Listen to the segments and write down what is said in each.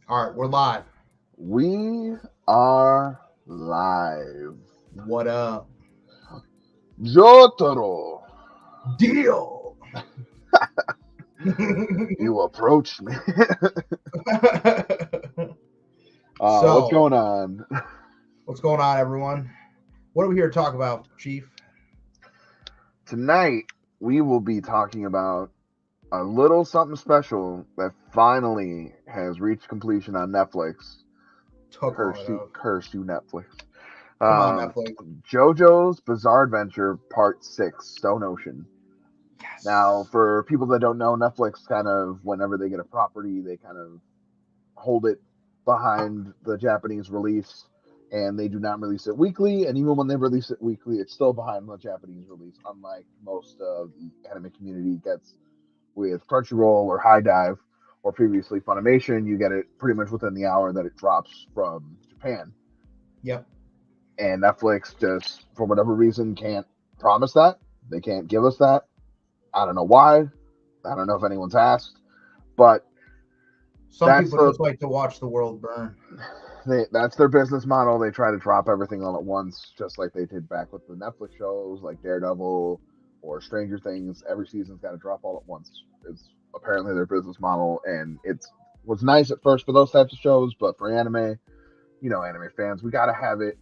All right, we're live. We are live. What up? Jotaro, Deal. you approached me. What's So, going on? what's going on, everyone? What are we here to talk about, Chief? Tonight, we will be talking about a little something special that finally has reached completion on Netflix. Took long enough. Curse you, Netflix. Come on, Um, Netflix. JoJo's Bizarre Adventure Part 6, Stone Ocean. Now, Yes. for people that don't know, Netflix kind of, whenever they get a property, they kind of hold it behind the Japanese release, and they do not release it weekly. And even when they release it weekly, it's still behind the Japanese release, unlike most of the anime community gets with Crunchyroll or High Dive or previously Funimation. You get it pretty much within the hour that it drops from Japan. Yep. And Netflix just, for whatever reason, can't promise that. They can't give us that. I don't know why. I don't know if anyone's asked, but Some that's people the just like to watch the world burn. that's their business model. They try to drop everything all at once, just like they did back with the Netflix shows like Daredevil or Stranger Things. Every season's got to drop all at once. It's apparently their business model, and it's was nice at first for those types of shows, but for anime, anime fans, we got to have it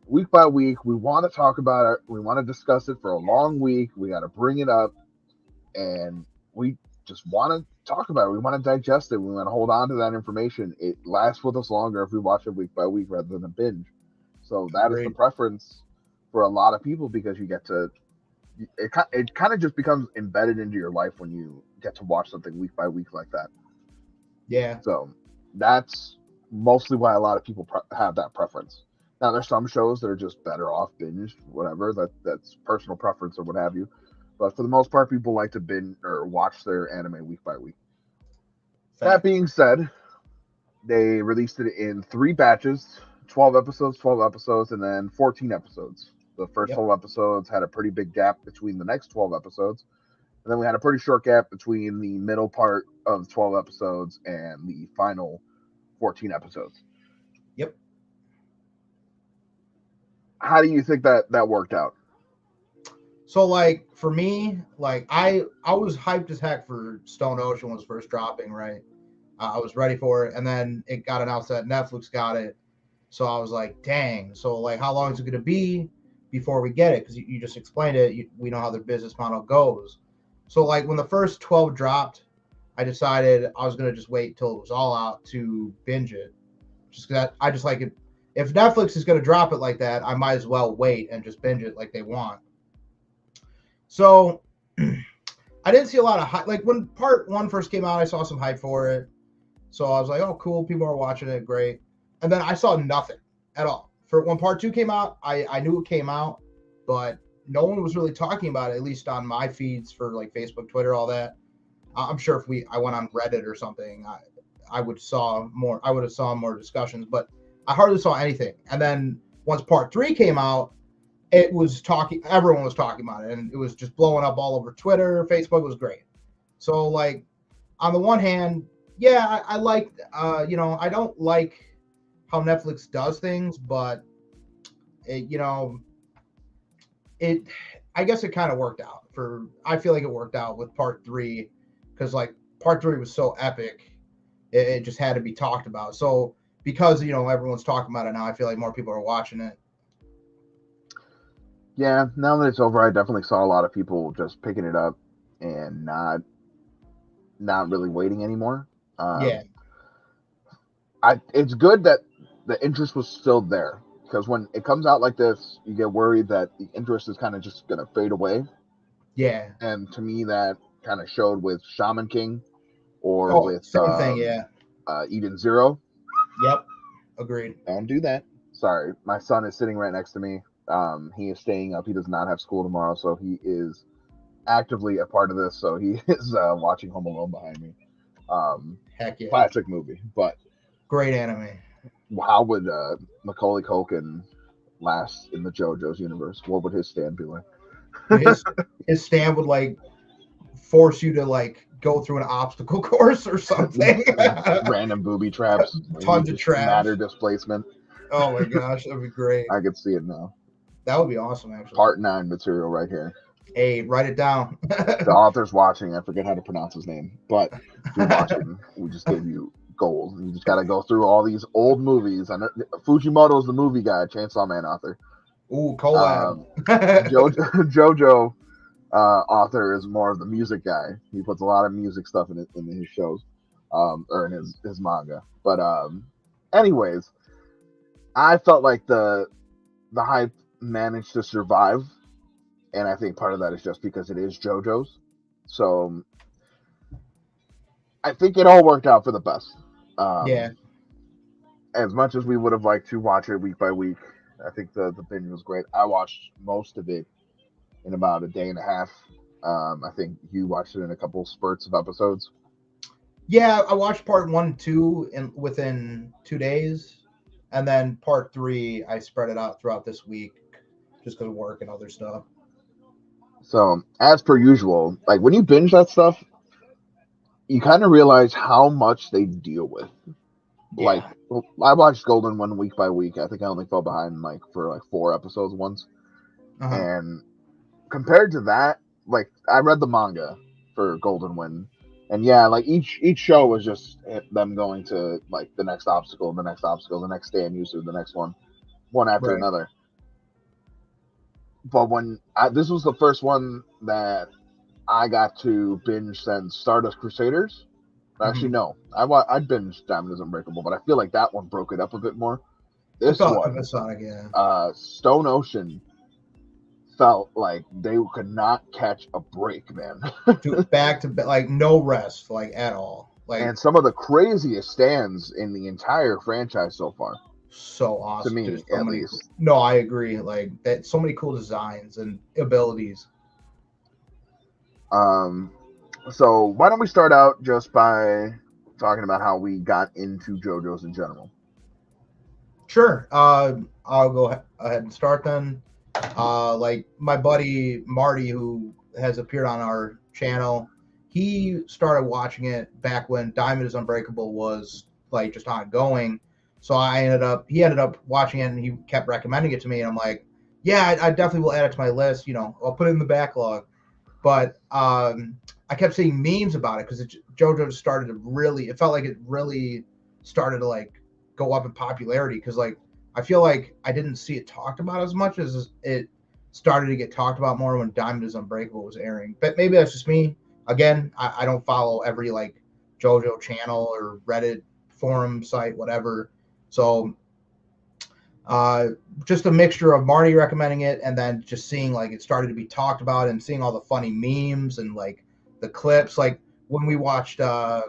week by week. We want to talk about it. We want to discuss it for a long week. We got to bring it up, and we just want to talk about it. We want to digest it. We want to hold on to that information. It lasts with us longer if we watch it week by week rather than a binge. So that is the Agreed. preference for a lot of people because you get to it kind of just becomes embedded into your life when you get to watch something week by week like that. Yeah. So that's mostly why a lot of people have that preference. Now there's some shows that are just better off binged, whatever. That's personal preference or what have you. But for the most part, people like to binge or watch their anime week by week. That Facts. being said, they released it in three batches: 12 episodes, and then 14 episodes. The first Yep. 12 episodes had a pretty big gap between the next 12 episodes, and then we had a pretty short gap between the middle part of 12 episodes and the final 14 episodes. Yep. How do you think that worked out? So like for me, like I was hyped as heck for Stone Ocean when it was first dropping, right? I was ready for it, and then it got announced that Netflix got it. So I was like, dang. So like, how long is it going to be before we get it? Because you just explained it. We know how their business model goes. So like, when the first 12 dropped, I decided I was going to just wait till it was all out to binge it. Just because I just like it. If Netflix is going to drop it like that, I might as well wait and just binge it like they want. So I didn't see a lot of hype. Like when part one first came out, I saw some hype for it. So I was like, oh, cool. People are watching it. Great. And then I saw nothing at all. For when part two came out, I knew it came out, but no one was really talking about it, at least on my feeds for like Facebook, Twitter, all that. I'm sure if I went on Reddit or something, I would saw more. I would have saw more discussions, but I hardly saw anything. And then once part three came out, it was talking. Everyone was talking about it, and it was just blowing up all over Twitter, Facebook. It was great. So like on the one hand, yeah, I like, I don't like how Netflix does things, but it, it, I guess it kind of worked out for. I feel like it worked out with part three because like part three was so epic, it just had to be talked about. So because everyone's talking about it now, I feel like more people are watching it. Yeah, now that it's over, I definitely saw a lot of people just picking it up and not really waiting anymore. Yeah, Um, it's good that the interest was still there because when it comes out like this, you get worried that the interest is kind of just gonna fade away. yeah. And to me, that kind of showed with Shaman King or Oh, with same thing. Yeah. Eden Zero. Yep. Agreed. Don't do that. Sorry, my son is sitting right next to me. He is staying up. He does not have school tomorrow, so he is actively a part of this. So he is watching Home Alone behind me. Um, Heck yeah. Classic movie. But Great anime. how would Macaulay Culkin last in the JoJo's universe? What would his stand be like? His his stand would like force you to like go through an obstacle course or something. Random booby traps. Tons of traps. Matter displacement. Oh my gosh, that'd be great. I could see it now. That would be awesome, actually. Part 9 material right here. Hey, write it down. The author's watching. I forget how to pronounce his name, but if you're watching, we just gave you gold. You just got to go through all these old movies. I know Fujimoto's the movie guy, Chainsaw Man author. Ooh, collab. JoJo author is more of the music guy. He puts a lot of music stuff in his shows, or in his manga. But anyways, I felt like the hype managed to survive, and I think part of that is just because it is JoJo's. So I think it all worked out for the best. Yeah. As much as we would have liked to watch it week by week, I think the binge was great. I watched most of it in about a day and a half. I think you watched it in a couple spurts of episodes. Yeah, I watched part 1 and 2 within 2 days, and then part 3 I spread it out throughout this week just because of work and other stuff. So, as per usual, like when you binge that stuff, you kind of realize how much they deal with. Yeah. Like, I watched Golden Wind week by week. I think I only fell behind for 4 episodes once. And compared to that, like I read the manga for Golden Wind, and yeah, like each show was just them going to like the next obstacle, the next stand user, the next one after another. But this was the first one that I got to binge since Stardust Crusaders. Actually, no, I binged Diamond is Unbreakable, but I feel like that one broke it up a bit more. This one, episodic, yeah. Stone Ocean felt like they could not catch a break, man. Dude, back to like no rest, like at all. Like, and some of the craziest stands in the entire franchise so far. So awesome. To me, at least. No, I agree. Like that, so many cool designs and abilities. So why don't we start out just by talking about how we got into JoJo's in general? Sure. I'll go ahead and start then. Like my buddy Marty, who has appeared on our channel, he started watching it back when Diamond is Unbreakable was like just ongoing. So he ended up watching it, and he kept recommending it to me, and I'm like, yeah, I definitely will add it to my list. You know, I'll put it in the backlog. But I kept seeing memes about it because JoJo started to really, it felt like it really started to like go up in popularity because like I feel like I didn't see it talked about as much as it started to get talked about more when Diamond is Unbreakable was airing. But maybe that's just me. Again, I don't follow every like JoJo channel or Reddit forum site, whatever. So just a mixture of Marty recommending it and then just seeing like it started to be talked about and seeing all the funny memes and like the clips. Like when we watched, I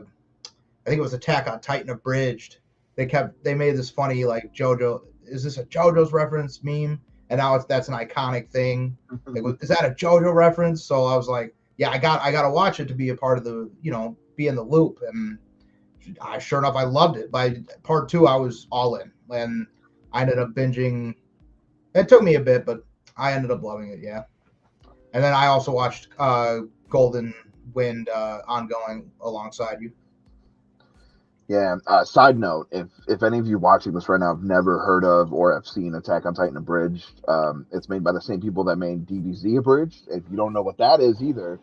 think it was Attack on Titan Abridged. They made this funny like JoJo. Is this a JoJo's reference meme? And now that's an iconic thing. Like, is that a JoJo reference? So I was like, yeah, I got to watch it to be a part of the, be in the loop. And sure enough, I loved it. By part 2, I was all in, and I ended up binging. It took me a bit, but I ended up loving it. Yeah. And then I also watched Golden Wind ongoing alongside you. Yeah. Side note: if any of you watching this right now have never heard of or have seen Attack on Titan Abridged, it's made by the same people that made DBZ Abridged. If you don't know what that is either,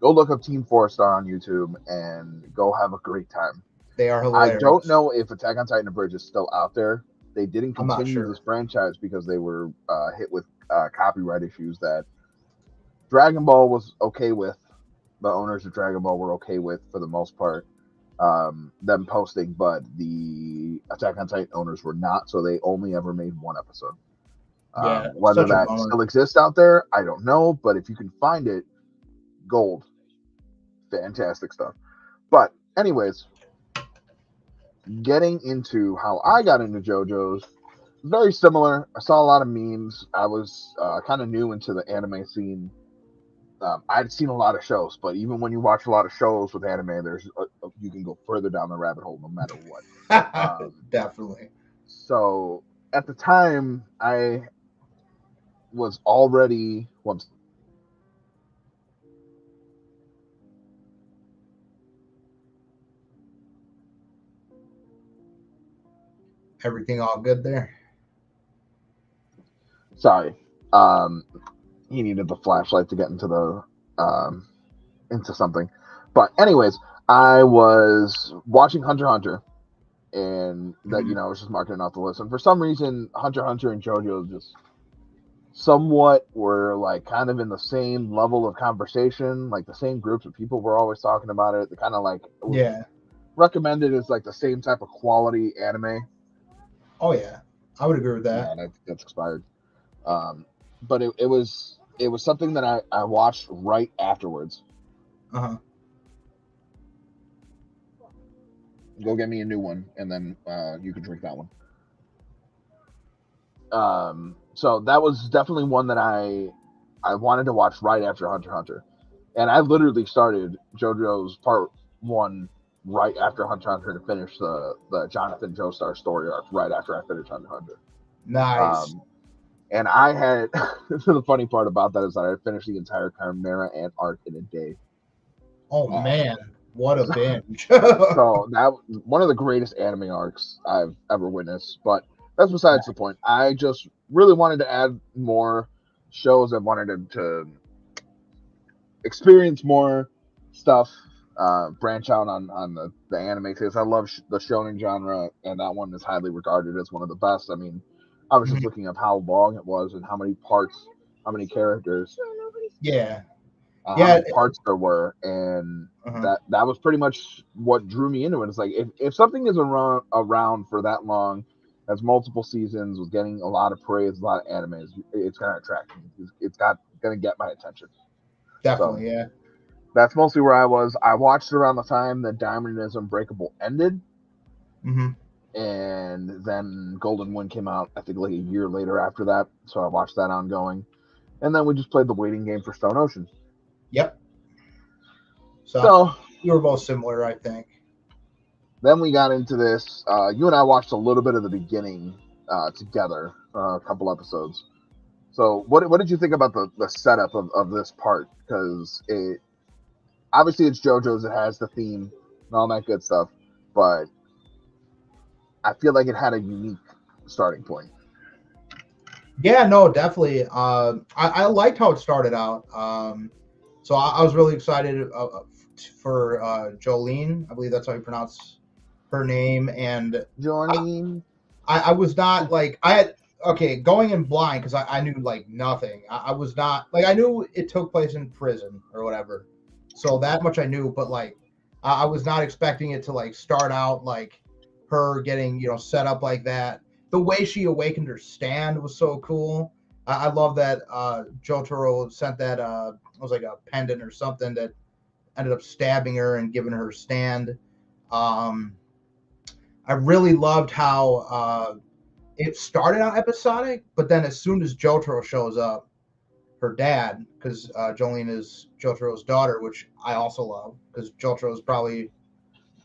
go look up Team 4-Star on YouTube and go have a great time. They are hilarious. I don't know if Attack on Titan Abridged is still out there. They didn't continue this franchise because they were hit with copyright issues that Dragon Ball was okay with. The owners of Dragon Ball were okay with for the most part them posting, but the Attack on Titan owners were not, so they only ever made one episode. Yeah, whether that still exists out there, I don't know, but if you can find it, gold. Fantastic stuff. But anyways, getting into how I got into JoJo's, very similar. I saw a lot of memes. I was kind of new into the anime scene. I'd seen a lot of shows, but even when you watch a lot of shows with anime, you can go further down the rabbit hole no matter what. Definitely. So at the time, I was already Everything all good there? Sorry. He needed the flashlight to get into the into something. But anyways, I was watching Hunter x Hunter, and that Mhm. I was just marking it off the list. And for some reason, Hunter x Hunter and JoJo's just somewhat were like kind of in the same level of conversation, like the same groups of people were always talking about it. They kind of like it was Yeah. recommended as like the same type of quality anime. Oh yeah. I would agree with that. Yeah, that's expired. Um, but it was something that I watched right afterwards. Uh-huh. Go get me a new one, and then you can drink that one. So that was definitely one that I wanted to watch right after Hunter x Hunter, and I literally started JoJo's Part One right after Hunter x Hunter to finish the Jonathan Joestar story arc right after I finished Hunter x Hunter. Nice. And I had the funny part about that is that I finished the entire Chimera Ant arc in a day. Oh Um, man, what a binge. so that one of the greatest anime arcs I've ever witnessed. But that's besides the point. I just really wanted to add more shows. I wanted to experience more stuff, branch out on the anime because I love the shonen genre, and that one is highly regarded as one of the best. I mean, I was just Mhm. looking up how long it was and how many parts, how many characters, Yeah. how Yeah. many parts there were, and Uh-huh. that was pretty much what drew me into it. It's like if something is around for that long, has multiple seasons, was getting a lot of praise, a lot of animes, it's gonna attract me. It's gonna get my attention. So Definitely, yeah. that's mostly where I was. I watched around the time that Diamond is Unbreakable ended, Hmm. and then Golden Wind came out. I think like a year later after that, so I watched that ongoing, and then we just played the waiting game for Stone Ocean. Yep. So So you were both similar, I think. then we got into this. You and I watched a little bit of the beginning together, a couple episodes. So what did you think about the setup of this part? Because it obviously it's JoJo's. It has the theme and all that good stuff, but I feel like it had a unique starting point. Yeah, no, definitely. I liked how it started out. So I was really excited for Jolene. I believe that's how you pronounce her name. And I, Jolene. I was not like I had okay going in blind because I knew like nothing. I was not like I knew it took place in prison or whatever, so that much I knew. But like I was not expecting it to like start out like her getting set up like that. The way she awakened her stand was so cool. I love that Jotaro sent that it was like a pendant or something that ended up stabbing her and giving her stand. Um, I really loved how it started out episodic, but then as soon as Jotaro shows up, her dad, because Jolene is Jotaro's daughter, which I also love, because Jotaro is probably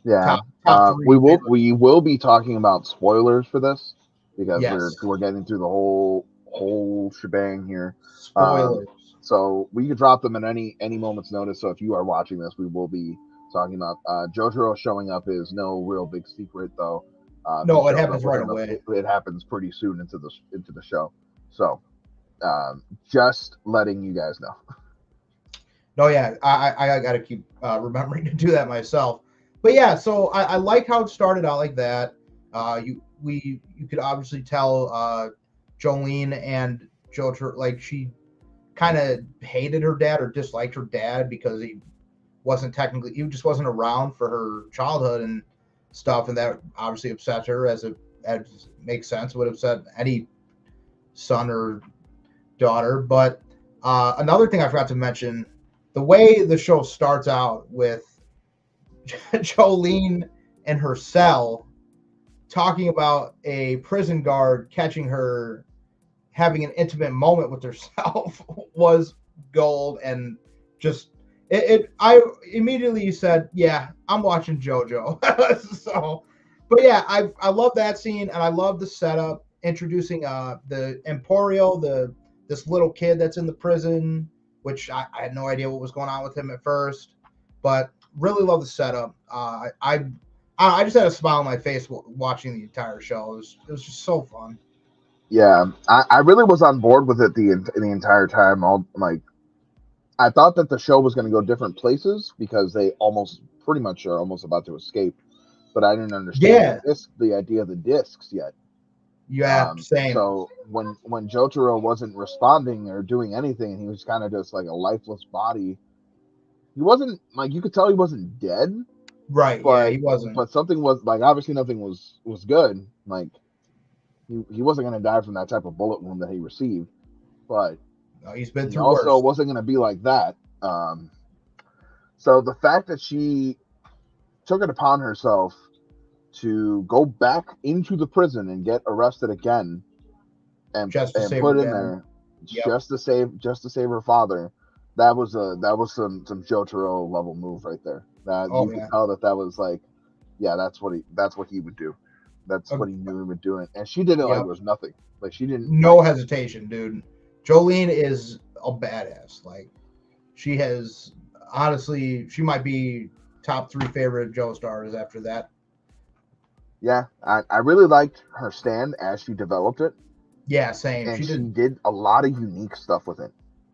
Yeah. top We three will favorite. we will be talking about spoilers for this because we're Yes, we're getting through the whole shebang here. Um, spoilers. so we could drop them at any moment's notice. So if you are watching this, we will be talking about Jotaro showing up is no real big secret though. He No, it shows up happens right within away. it happens pretty soon into the show. So just letting you guys know. No, yeah, I got to keep remembering to do that myself. But yeah, so I like how it started out like that. You could obviously tell Jolene and Jotaro like she kind of hated her dad or disliked her dad because he just wasn't around for her childhood and stuff, and that obviously upset her as makes sense, would upset any son or daughter. But another thing I forgot to mention, the way the show starts out with Jolene in her cell talking about a prison guard catching her having an intimate moment with herself was gold. And just I immediately said, yeah, I'm watching JoJo. So but yeah, I love that scene, and I love the setup introducing the Emporio, the this little kid that's in the prison, which I had no idea what was going on with him at first, but really love the setup. I I just had a smile on my face watching the entire show. It was just so fun. Yeah, I really was on board with it the entire time. All like I thought that the show was going to go different places because they almost pretty much are almost about to escape, but I didn't understand Yeah, the idea of the discs yet. yeah, same. So when Jotaro wasn't responding or doing anything, he was kind of just like a lifeless body. He wasn't like you could tell he wasn't dead, Right, yeah, he wasn't. but something was like obviously nothing was good. Like he wasn't going to die from that type of bullet wound that he received, but No, he's been he through also worse. wasn't going to be like that. So the fact that she took it upon herself to go back into the prison and get arrested again Just to and save her put in dad. there Yep. just to save her father, that was some Jotaro level move right there. That Oh you could yeah. tell that was like, yeah, that's what he would do. That's what he knew he would do, and she did it like it Yep. was nothing. Like she didn't No like. hesitation, dude. Jolene is a badass. Like she has honestly, she might be top 3 favorite Joe stars after that. Yeah, I really liked her stand as she developed it, Yeah, same. and She she did did a lot of unique stuff with it.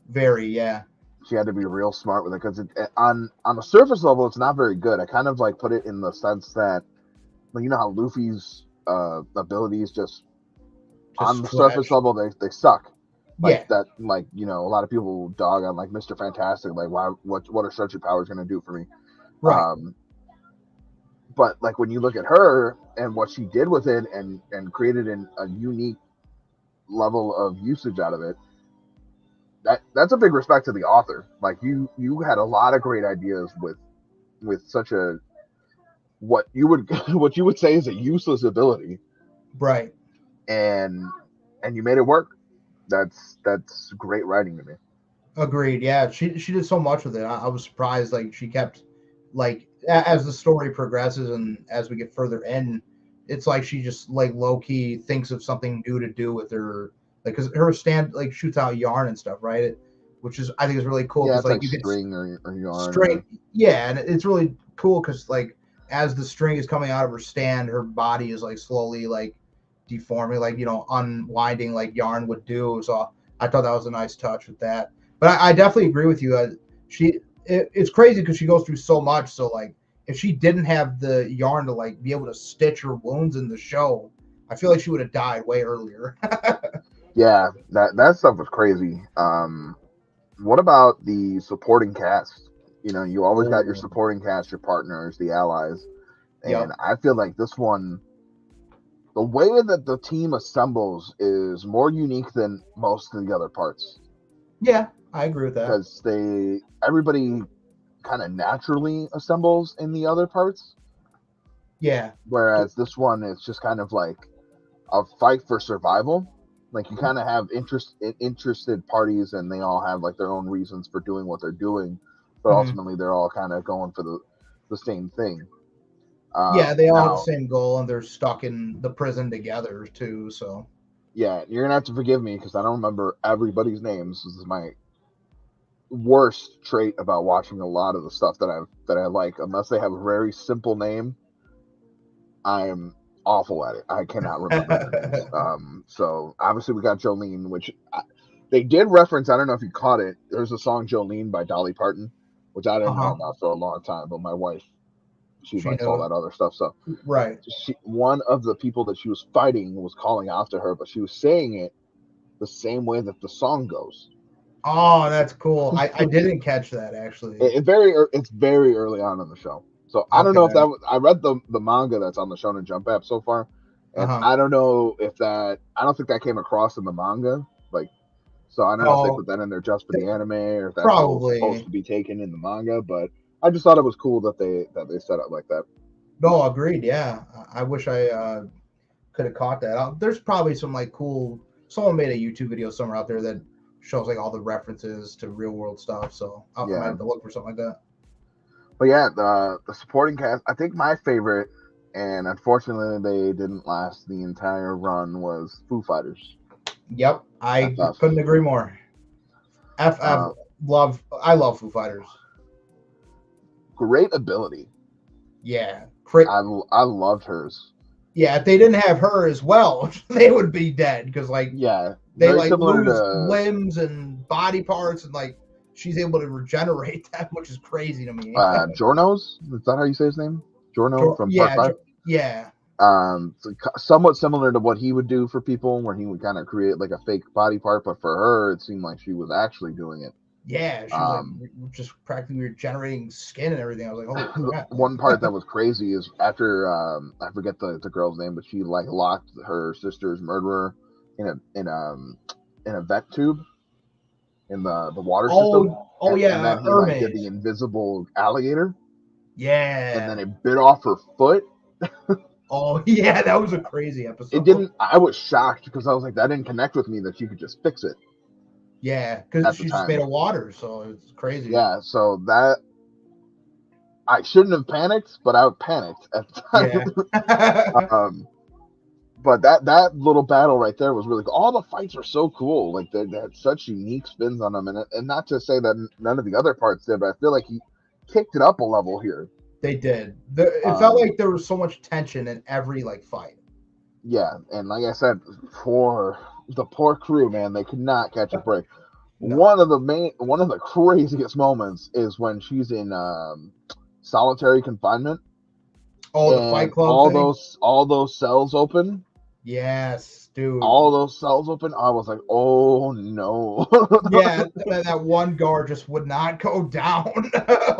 very, yeah. She had to be real smart with it because on the surface level, it's not very good. I kind of like put it in the sense that, well, you know how Luffy's abilities just on Just the surface trash. level they suck. Like Yeah. that, like a lot of people dog on like Mr. Fantastic. Like, why? What are searching powers going to do for me? Right. Um, but like when you look at her and what she did with it and created a unique level of usage out of it, that's a big respect to the author. Like you had a lot of great ideas with such a what you would what you would say is a useless ability, Right. and you made it work. That's great writing to me. Agreed. Yeah. She did so much with it. I was surprised like she kept like as the story progresses and as we get further in, it's like she just like low key thinks of something new to do with her like cuz her stand like shoots out yarn and stuff, right? Which is I think is really cool Yeah, cuz it's like like you get string or yarn string, or yeah, and it's really cool because like as the string is coming out of her stand, her body is like slowly like deforming, like unwinding like yarn would do. So I thought that was a nice touch with that. But I definitely agree with you. It's crazy because she goes through so much. So like if she didn't have the yarn to like be able to stitch her wounds in the show, I feel like she would have died way earlier. yeah, that stuff was crazy. What about the supporting cast? You always got your Oh, supporting cast, your partners, the allies, and yep. I feel like this one, the way that the team assembles is more unique than most of the other parts Yeah, I agree with that. because everybody kind of naturally assembles in the other parts, Yeah. whereas this one it's just kind of like a fight for survival. Like you kind of have interested parties, and they all have like their own reasons for doing what they're doing, but Mhm. ultimately they're all kind of going for the same thing. Yeah, they all have the Now, same goal and they're stuck in the prison together too. So yeah, you're gonna have to forgive me because I don't remember everybody's names. This is my worst trait about watching a lot of the stuff that I like. Unless they have a very simple name, I am awful at it. I cannot remember their names. So obviously we got Jolene, which they did reference. I don't know if you caught it. There's a song Jolene by Dolly Parton, which I didn't know uh-huh. about for a long time, but my wife, she She likes all knew. that other stuff. So Right. one of the people that she was fighting was calling out to her, but she was saying it the same way that the song goes. Oh, that's cool. I didn't catch that actually. It's very early on in the show. So I don't know if Okay. I read the manga that's on the Shonen Jump app so far, and Uh-huh. I don't know if I don't think that came across in the manga. Like, so I don't know if they Oh, put that in there just for the anime or if that's how it was supposed probably. to be taken in the manga. But I just thought it was cool that they set it like that. No, agreed. Yeah. I wish I could have caught that. There's probably some like cool someone made a YouTube video somewhere out there that shows like all the references to real world stuff. So I might Yeah, have to look for something like that. but yeah, the supporting cast. I think my favorite, and unfortunately they didn't last the entire run, was Foo Fighters. Yep. I FF. couldn't agree more. FF Uh, I love Foo Fighters. Great ability. Yeah. I loved hers. Yeah, if they didn't have her as well, they would be dead because like Yeah, they very like similar lose to limbs and body parts and like she's able to regenerate them, which is crazy to me. Jornos. Is that how you say his name? Jorno from Part Yeah, 5. yeah, So somewhat similar to what he would do for people, where he would kind of create like a fake body part, but for her, it seemed like she was actually doing it. yeah. She was like just practically regenerating skin and everything. I was like, holy crap! Like, One part that was crazy is after I forget the girl's name, but she like locked her sister's murderer in a vet tube in the water system, oh and yeah, then he like did Hermes. the invisible alligator, and then Yeah. it bit off her foot. Oh yeah, that was a crazy It episode. didn't. I was shocked because I was like, that didn't connect with me that you could just fix it Yeah, because at the she's just made time. of water, so it's crazy. Yeah, so that I shouldn't have panicked, but I panicked at the Yeah. time. But that little battle right there was really cool. All the fights were so cool. Like they had such unique spins on them, and not to say that none of the other parts did, but I feel like he kicked it up a level here. They did. It felt Um, like there was so much tension in every like fight. yeah, and like I said, for the poor crew, man, they could not catch a break. No. One of the craziest moments is when she's in solitary confinement, Oh, the Fight and Club thing. all those cells open. Yes, dude. All those cells open. I was like, oh no. Yeah, that one guard just would not go down.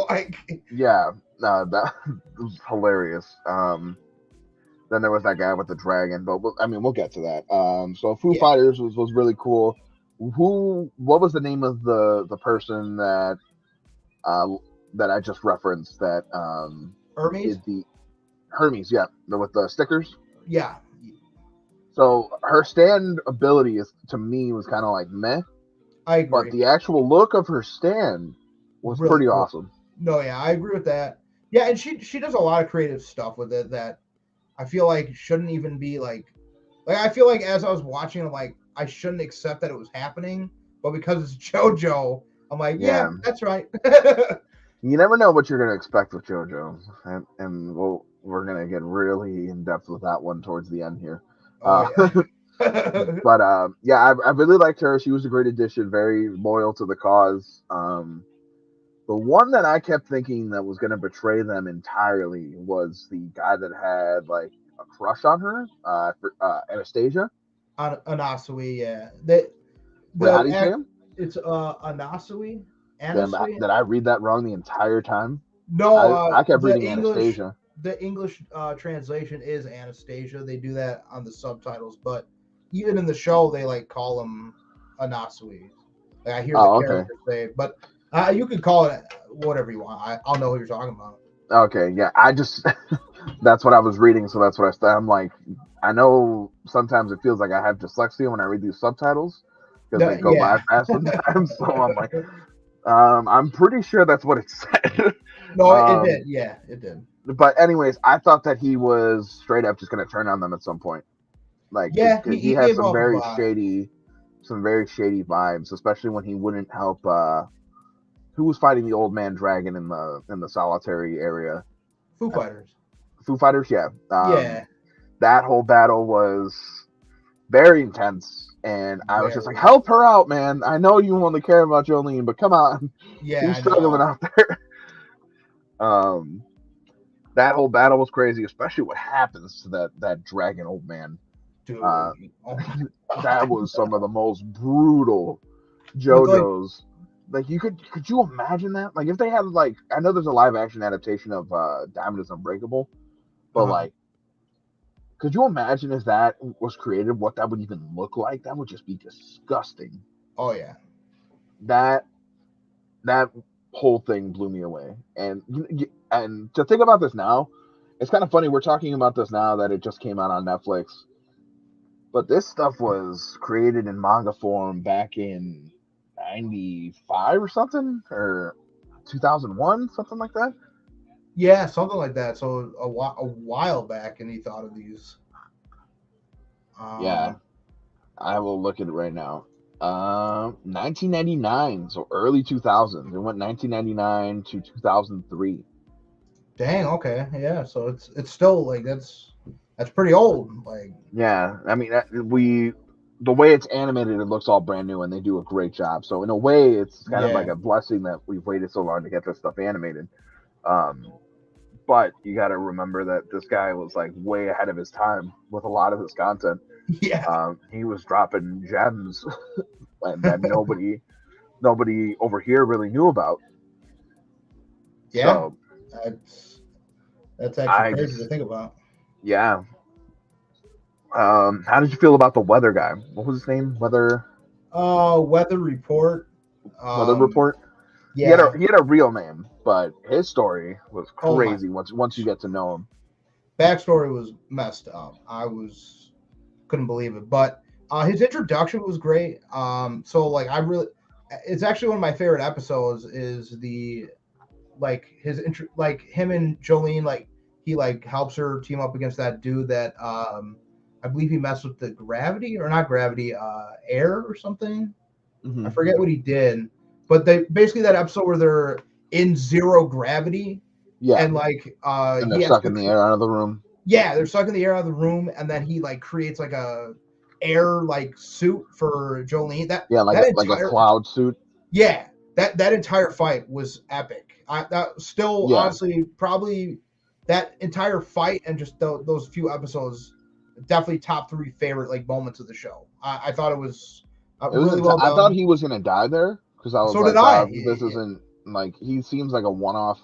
Like, Yeah, that was hilarious. Then there was that guy with the dragon, but we'll get to that. So Foo yeah, Fighters was really cool. What was the name of the person uh, that I just referenced that Hermes. is the Hermes? Yeah, with the stickers. Yeah, So her stand ability is to me was kind of like meh, I but agree. the actual look of her stand was Really pretty cool. awesome. No, yeah, I agree with that. Yeah, and she does a lot of creative stuff with it that I feel like shouldn't even be like I feel like as I was watching, I'm like I shouldn't accept that it was happening, but because it's JoJo, I'm like, yeah, Yeah, that's right. you never know what you're gonna expect with JoJo, and we're gonna get really in depth with that one towards the end here. Oh yeah. But yeah, I really liked her. She was a great addition, very loyal to the cause. The one that I kept thinking that was gonna betray them entirely was the guy that had like a crush on her, Anastasia. Anasui, yeah. Wait, how do The you say act him? it's Anasui, Damn, Anasui. did I read that wrong the entire time? No, I kept reading Anastasia. the English translation is Anastasia. They do that on the subtitles, but even in the show, they like call him Anasui. Like I hear the Oh, okay. character say, but you can call it whatever you want. I'll know who you're talking about. Okay, yeah. I just that's what I was reading, so that's what I said. I'm like, I know sometimes it feels like I have dyslexia when I read these subtitles because they go by Yeah. fast sometimes. So I'm like, I'm pretty sure that's what it said. No, it um, did. Yeah, it did. but anyways, I thought that he was straight up just gonna turn on them at some point, like Yeah, because he he had gave off a vibe. some very shady vibes, especially when he wouldn't help. Who was fighting the old man dragon in the solitary area? Foo Fighters. Foo Fighters, yeah. Yeah, That whole battle was very intense, and I was just like, very. "Help her out, man! I know you only care about Jolene, but come on, Yeah, she's I struggling know, out there." um, that whole battle was crazy, especially what happens to that dragon old man. Uh, dude. Oh my that god. was some of the most brutal With like, JoJo's. Like could you imagine that? Like if they had like I know there's a live action adaptation of Diamond is Unbreakable, but uh, like could you imagine if that was created, what that would even look like? That would just be disgusting. oh yeah, That that whole thing blew me away. And to think about this now, it's kind of funny we're talking about this now that it just came out on Netflix. But this stuff was created in manga form back in 95 or something or 2001, something like that. yeah, something like that. So a while back, and he thought of these. Yeah, Um, I will look at it right now. 1999, so early 2000s. It went 1999 to 2003. Dang. Okay. Yeah. So it's still like that's pretty old. Like. Yeah, I mean, the way it's animated, it looks all brand new, and they do a great job. So in a way, it's kind of like Yeah. a blessing that we've waited so long to get this stuff animated. Um, but you got to remember that this guy was like way ahead of his time with a lot of his content. Yeah. He was dropping gems that nobody over here really knew about. Yeah. So That's that's actually I crazy to just think about. yeah. How did you feel about the weather guy? What was his name? Weather report. Weather report. Yeah. He had a real name, but his story was Oh my. crazy once you get to know him. Backstory was messed up. I was couldn't believe it, but his introduction was great. So like I really, it's actually one of my favorite episodes. Is the like his intro, like him and Jolene, like he like helps her team up against that dude that I believe he messed with the gravity or not gravity, air or something. I Hmm. forget what he did, but they basically that episode where they're in zero gravity Yeah, and like and they're he has to sucking the air out of the room. yeah, they're sucking the air out of the room, and then he like creates like a air like suit for Jolene. That Yeah, that like a entire cloud suit. yeah, that entire fight was epic. That still Yeah, honestly probably that entire fight and just those few episodes definitely top three favorite like moments of the show. I thought it was it was. really well I thought done. he was gonna die there because I was So did like, I. this isn't like he seems like a one-off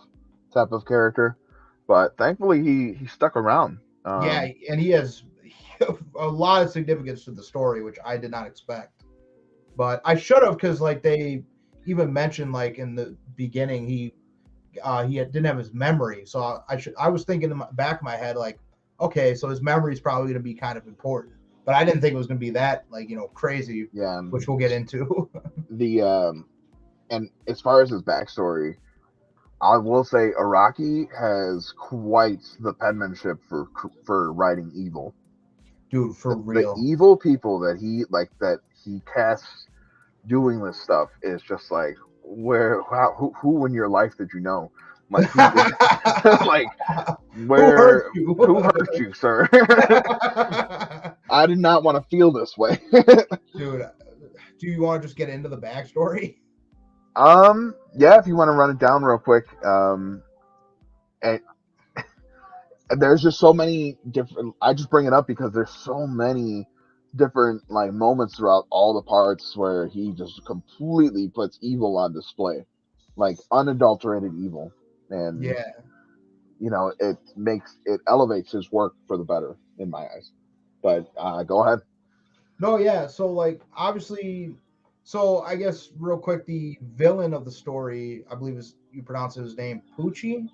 type of character, but thankfully he stuck around. Yeah, and he has a lot of significance to the story, which I did not expect. But I should have because like they even mentioned like in the beginning didn't have his memory, so I was thinking in the back of my head like, okay, so his memory is probably going to be kind of important, but I didn't think it was going to be that like crazy, Yeah, which we'll get into. the and as far as his backstory, I will say Araki has quite the penmanship for writing evil. Dude, for The real. evil people that he casts doing this stuff is just like who in your life did you know? Like he was like Who hurt where you? who hurt you, sir? I did not want to feel this way. Dude, do you want to just get into the backstory? Yeah, if you want to run it down real quick. And there's just so many different. I just bring it up because there's so many different like moments throughout all the parts where he just completely puts evil on display, like unadulterated evil, and Yeah. it elevates his work for the better in my eyes. But go ahead. No, yeah. So like obviously, so I guess real quick, the villain of the story, I believe is you pronounce his name Poochie.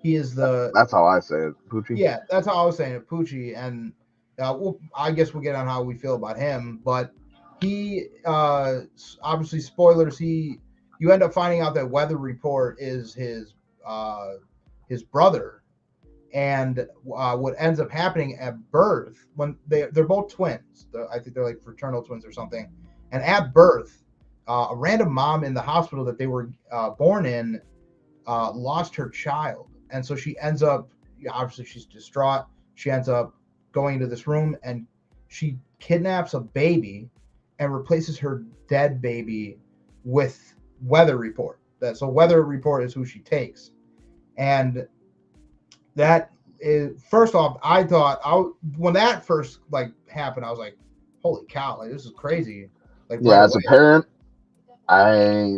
He is the That's how I say it, Poochie. yeah. That's how I was saying it, Poochie, and I guess we'll get on how we feel about him, but he obviously spoilers. You end up finding out that Weather Report is his brother, and what ends up happening at birth when they're both twins, I think they're like fraternal twins or something, and at birth a random mom in the hospital that they were born in lost her child, and so she ends up obviously she's distraught. She ends up going into this room and she kidnaps a baby and replaces her dead baby with Weather Report. So Weather Report is who she takes, and that is first off. I thought when that first like happened, I was like, "Holy cow! Like this is crazy!" Like right Yeah, as a away. parent, I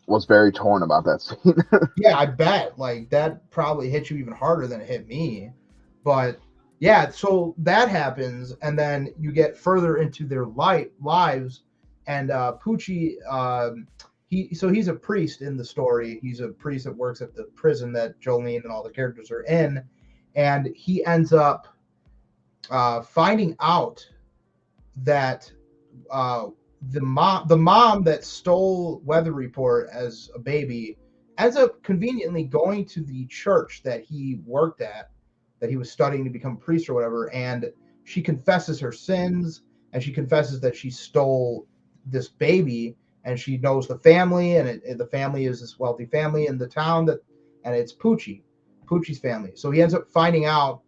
was very torn about that scene. Yeah, I bet like that probably hit you even harder than it hit me. But yeah, so that happens, and then you get further into their lives, and Poochie, he's a priest in the story. He's a priest that works at the prison that Jolene and all the characters are in, and he ends up finding out that uh, the mom that stole Weather Report as a baby ends up conveniently going to the church that he worked at, that he was studying to become a priest or whatever, and she confesses her sins, and she confesses that she stole this baby, and she knows the family, and the family is this wealthy family in the town and it's Poochie. Poochie's family. So he ends up finding out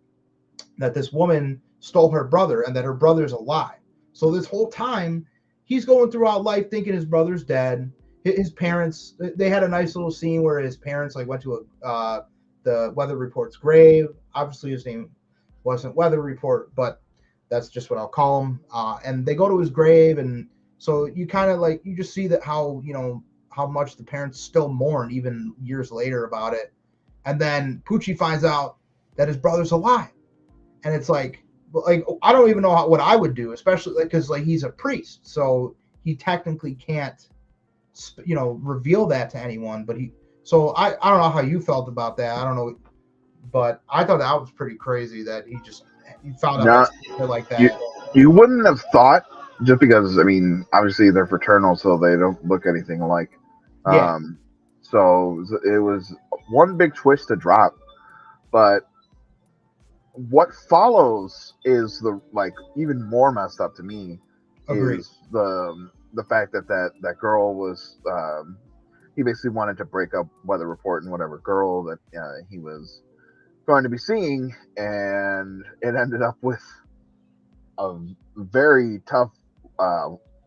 that this woman stole her brother and that her brother's alive. So this whole time, he's going throughout life thinking his brother's dead. His parents, they had a nice little scene where his parents like went to the weather report's grave. Obviously, his name wasn't Weather Report, but that's just what I'll call him. And they go to his grave, and so you kind of like you just see that how how much the parents still mourn even years later about it. And then Poochie finds out that his brother's alive, and it's like I don't even know what I would do, especially because he's a priest, so he technically can't reveal that to anyone. But so I don't know how you felt about that. I don't know, but I thought that was pretty crazy that he found out like that. You wouldn't have thought, just because I mean, obviously they're fraternal, so they don't look anything alike. Yeah. So it was one big twist to drop, but what follows is the even more messed up to me. Agreed. Is the fact that girl was he basically wanted to break up Weather Report and whatever girl that he was going to be seeing, and it ended up with a very tough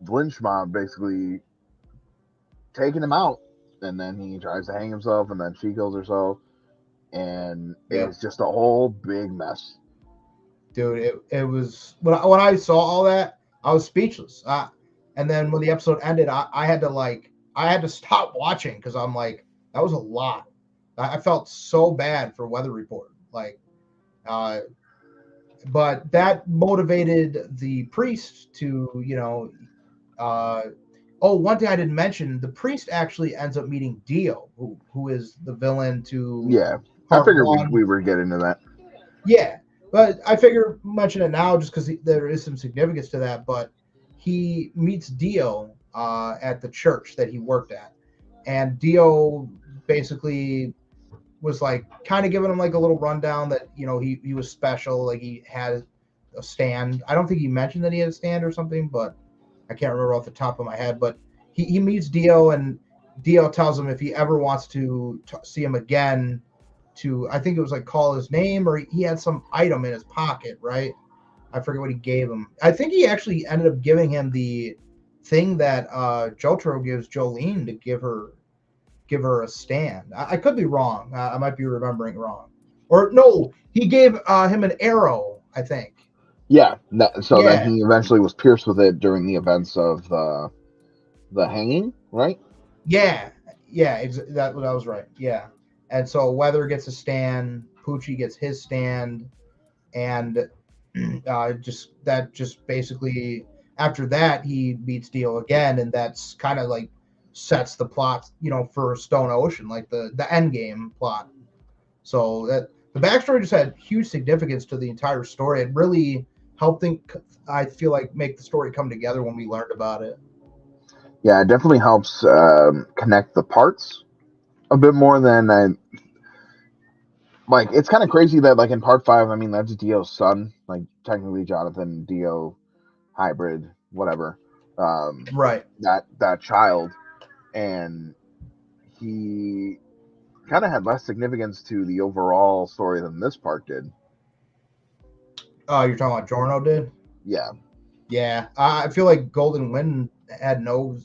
lynch mob basically taking him out, and then he tries to hang himself, and then she kills herself, and it's just a whole big mess. Dude, it was when I saw all that, I was speechless. And then when the episode ended, I had to stop watching because I'm like, that was a lot. I felt so bad for Weather Report, but that motivated the priest to, one thing I didn't mention, the priest actually ends up meeting Dio, who is the villain to I figured we were getting to that. Yeah, but I figure mention it now just because there is some significance to that. But he meets Dio at the church that he worked at, and Dio basically was kind of giving him a little rundown that he was special, he had a stand. I don't think he mentioned that he had a stand or something, but I can't remember off the top of my head. But he meets Dio, and Dio tells him if he ever wants to see him again, to I think it was call his name, or he had some item in his pocket, right? I forget what he gave him. I think he actually ended up giving him the thing that Jotaro gives Jolene to give her a stand. I could be wrong. I might be remembering wrong. Or no, he gave him an arrow, I think. Yeah. Then he eventually was pierced with it during the events of the hanging, right? Yeah. That was right. Yeah. And so Weather gets a stand, Poochie gets his stand, and just basically after that he meets Dio again, and that's kind of sets the plot, for Stone Ocean, the end game plot. So that the backstory just had huge significance to the entire story. It really helped I feel make the story come together when we learned about it. Yeah, it definitely helps connect the parts a bit more than it's kind of crazy that in part 5, I mean, that's Dio's son, technically Jonathan Dio hybrid, whatever. Right. That child, and he kind of had less significance to the overall story than this part did. You're talking about Giorno did? Yeah. Yeah. I feel like Golden Wind had no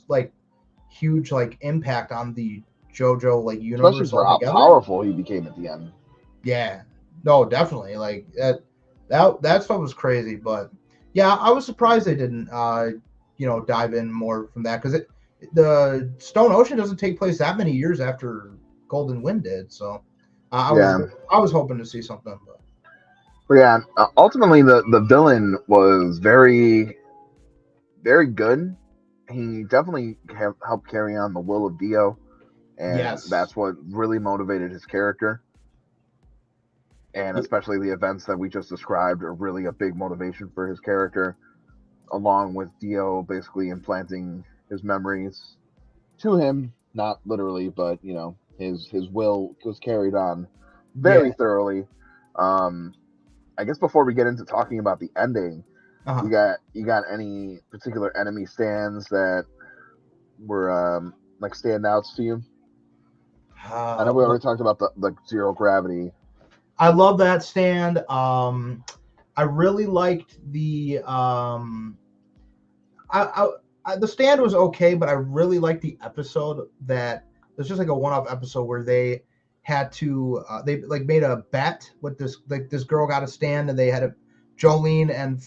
huge impact on the JoJo universe, especially for altogether. How powerful he became at the end. Yeah, no, definitely. That stuff was crazy, but yeah, I was surprised they didn't dive in more from that, because the Stone Ocean doesn't take place that many years after Golden Wind did, so I was hoping to see something. But yeah, ultimately the villain was very, very good. He definitely helped carry on the will of Dio, and that's what really motivated his character. And especially the events that we just described are really a big motivation for his character, along with Dio basically implanting his memories to him, not literally, but his will was carried on very thoroughly. I guess before we get into talking about the ending, you got any particular enemy stands that were standouts to you? I know we already talked about the zero gravity. I love that stand. I really liked I, the stand was okay, but I really liked the episode that there's just like a one-off episode where they had to they like made a bet with this girl got a stand and they had a Jolene and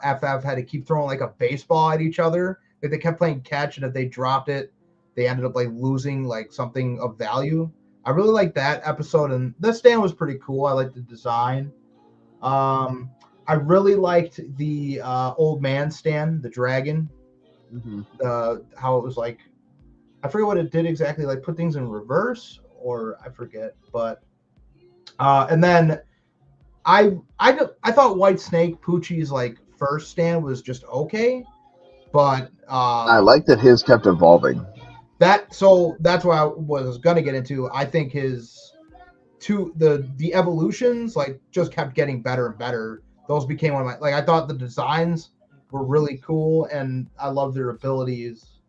FF had to keep throwing like a baseball at each other. Like they kept playing catch, and if they dropped it, they ended up like losing like something of value. I really liked that episode, and the stand was pretty cool. I liked the design. Um, I really liked the old man stand, the dragon. Hmm. How it was like, I forget what it did exactly, like put things in reverse, or I forget. But and then I thought White Snake Poochie's like first stand was just okay, but I like that his kept evolving. that's what I was gonna get into. I think his the evolutions like just kept getting better and better. Those became one of my like I thought the designs were really cool and I love their abilities.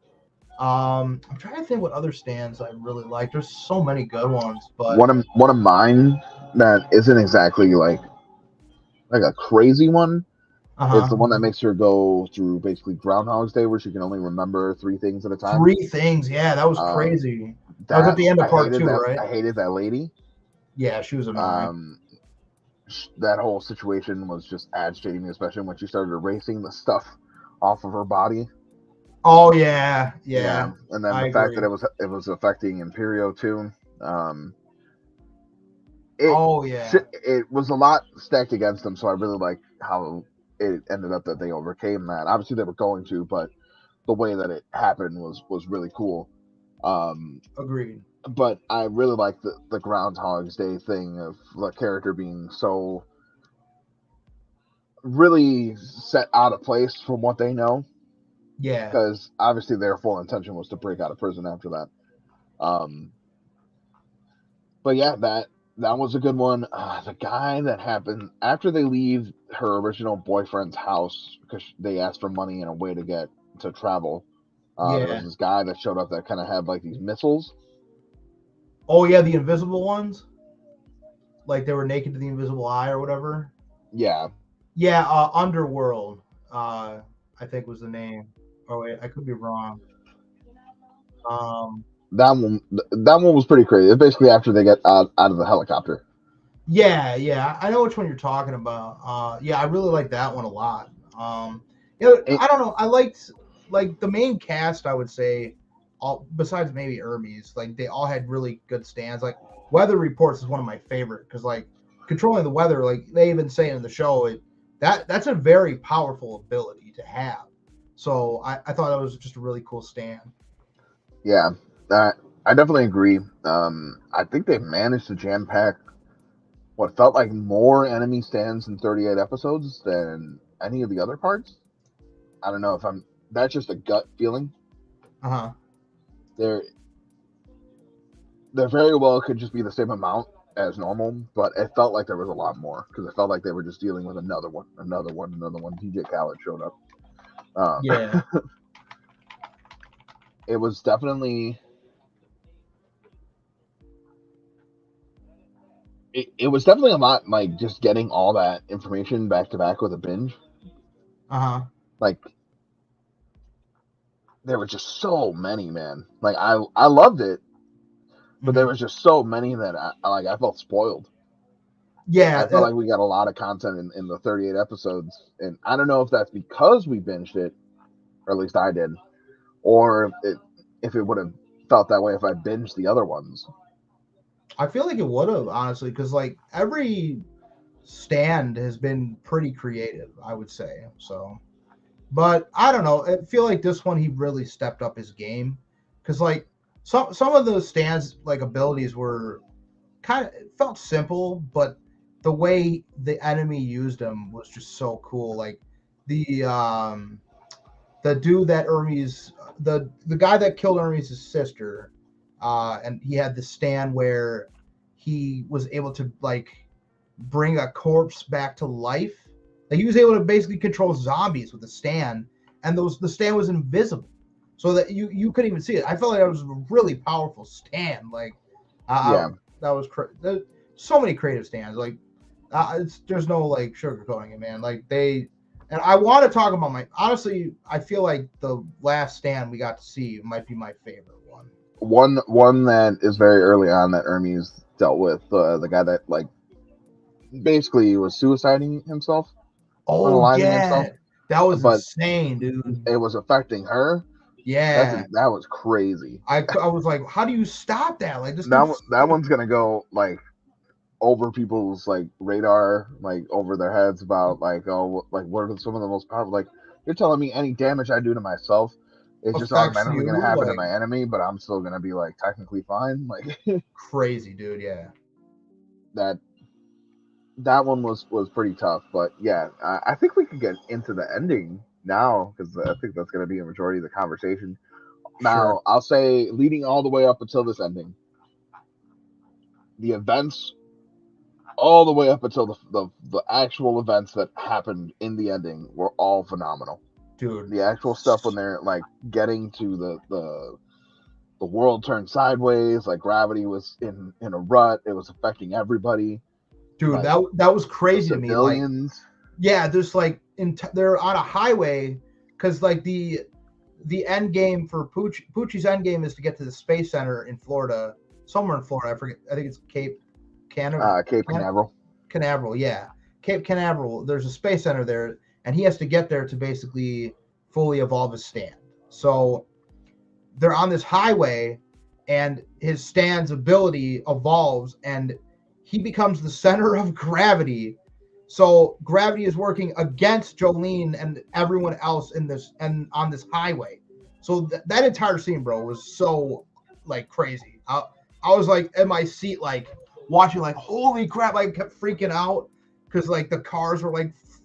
I'm trying to think what other stands I really like. There's so many good ones, but One of mine that isn't exactly like a crazy one is the uh-huh. one that makes her go through basically Groundhog's Day, where she can only remember three things at a time. Three things, yeah, that was Um, crazy. That was at that the end of I part hated two, that right? I hated that lady. Yeah, she was annoying. Um, that whole situation was just agitating me, especially when she started erasing the stuff off of her body. Oh yeah, Yeah, yeah, and then I the fact that agree. it was affecting Imperio too. Um, it Oh yeah, it was a lot stacked against them, so I really like how it ended up that they overcame that. Obviously, they were going to, but the way that it happened was really cool. Um, agreed. but I really like the Groundhog's Day thing of the character being so really set out of place from what they know, Yeah, because obviously their full intention was to break out of prison after that. Um, but yeah, that was a good one. The guy that happened after they leave her original boyfriend's house because they asked for money and a way to get to travel. There was yeah. this guy that showed up that kind of had like these missiles. Oh yeah, the invisible ones, like they were naked to the invisible eye or whatever. Yeah, Yeah, Underworld, I think was the name. Oh wait, I could be wrong. Um, that one was pretty crazy. It's basically after they get out of the helicopter. yeah, yeah, I know which one you're talking about. Yeah, I really like that one a lot. Yeah, It, I don't know. I liked like the main cast. I would say, all besides maybe Hermes, like they all had really good stands. Like Weather Reports is one of my favorite because like controlling the weather, like they even say in the show, that's a very powerful ability to have. So I thought that was just a really cool stand. yeah, I definitely agree. I think they managed to jam pack what felt like more enemy stands in 38 episodes than any of the other parts. I don't know if I'm. That's just a gut feeling. Uh huh. There, there very well could just be the same amount as normal, but it felt like there was a lot more because it felt like they were just dealing with another one, another one, another one. DJ Khaled showed up. Yeah. It was definitely. It was definitely a lot like just getting all that information back to back with a binge. Uh huh. Like there were just so many, man. Like I loved it, but there Hmm. was just so many that I felt spoiled. Yeah. I felt like we got a lot of content in the 38 episodes, and I don't know if that's because we binged it, or at least I did, or if it would have felt that way if I binged the other ones. I feel like it would have honestly, because like every stand has been pretty creative, I would say. So, but I don't know. I feel like this one he really stepped up his game, because like some of the stands like abilities were kind of felt simple, but the way the enemy used them was just so cool. Like the dude that Hermes, the guy that killed Hermes' sister, and he had the stand where he was able to like bring a corpse back to life. Like he was able to basically control zombies with the stand, and the stand was invisible, so that you couldn't even see it. I felt like that was a really powerful stand. Like, uh, Yeah, that was so many creative stands. Like There's no like sugarcoating it, man. Like and I want to talk about honestly, I feel like the last stand we got to see might be my favorite one. One that is very early on that Hermes dealt with, the guy that like basically was suiciding himself, Oh unaliving himself, yeah, that was but insane, dude. it was affecting her. Yeah, That was crazy. I was like, how do you stop that? Like this dude. That one's gonna go like over people's like radar, like over their heads about like, oh, like what are some of the most powerful? Like you're telling me any damage I do to myself is just Affects automatically gonna you happen to like my enemy, but I'm still gonna be like technically fine. Like crazy, dude. Yeah, that that one was pretty tough. But yeah, I think we could get into the ending now because I think that's gonna be a majority of the conversation. sure. Now I'll say leading all the way up until this ending, the events all the way up until the actual events that happened in the ending were all phenomenal. Dude. The actual stuff when they're like getting to the world turned sideways, like gravity was in a rut, it was affecting everybody, Dude, like that was the crazy to me. Like, civilians. yeah, there's like they're on a highway because like the end game for Poochie's end game is to get to the space center in Florida, somewhere in Florida. I forget. I think it's Cape Canaveral. Cape Canaveral. Canaveral, yeah, Cape Canaveral. There's a space center there, and he has to get there to basically fully evolve his stand. So they're on this highway, and his stand's ability evolves, and he becomes the center of gravity. So gravity is working against Jolene and everyone else in this and on this highway. So that entire scene, bro, was so like crazy. I was like in my seat, like watching, like holy crap! I kept freaking out because like the cars were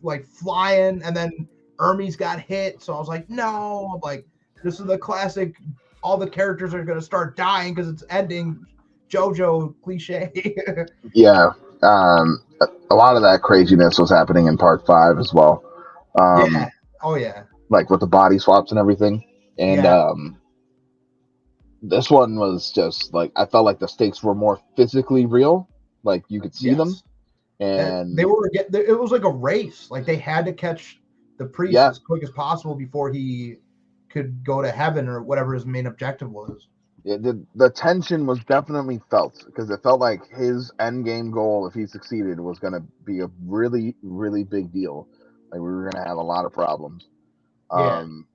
like flying, and then Hermes got hit. So I was like, no, I'm like, this is the classic. All the characters are gonna start dying because it's ending. JoJo cliche. Yeah, a lot of that craziness was happening in part 5 as well. Yeah. Um, Oh yeah. like with the body swaps and everything, and Yeah. this one was just like I felt like the stakes were more physically real, like you could see them, Yes. That they and were it was like a race. Like they had to catch the priest yeah, as quick as possible before he could go to heaven or whatever his main objective was. the tension was definitely felt because it felt like his end game goal, if he succeeded, was going to be a really big deal. Like we were going to have a lot of problems. Yeah. Um,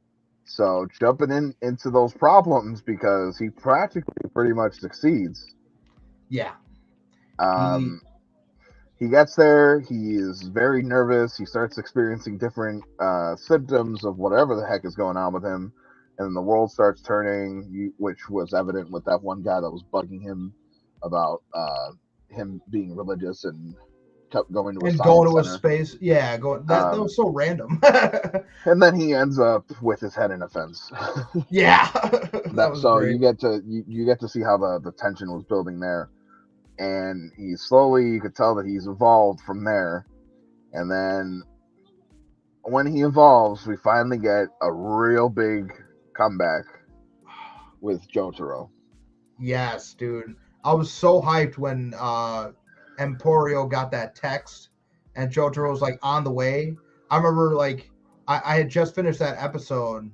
so jumping into those problems because he practically pretty much succeeds. Yeah. He Um, he gets there. He is very nervous. He starts experiencing different symptoms of whatever the heck is going on with him, and then the world starts turning, which was evident with that one guy that was bugging him about him being religious and kept going to a and going science to a center. space. Yeah, going that Um, was so random. and then he ends up with his head in a fence. Yeah. That That was so great. you get to see how the tension was building there, and he slowly, you could tell that he's evolved from there, and then when he evolves, we finally get a real big comeback with Jotaro. Yes, dude. I was so hyped when Emporio got that text and Jotaro was like on the way. I remember like I had just finished that episode.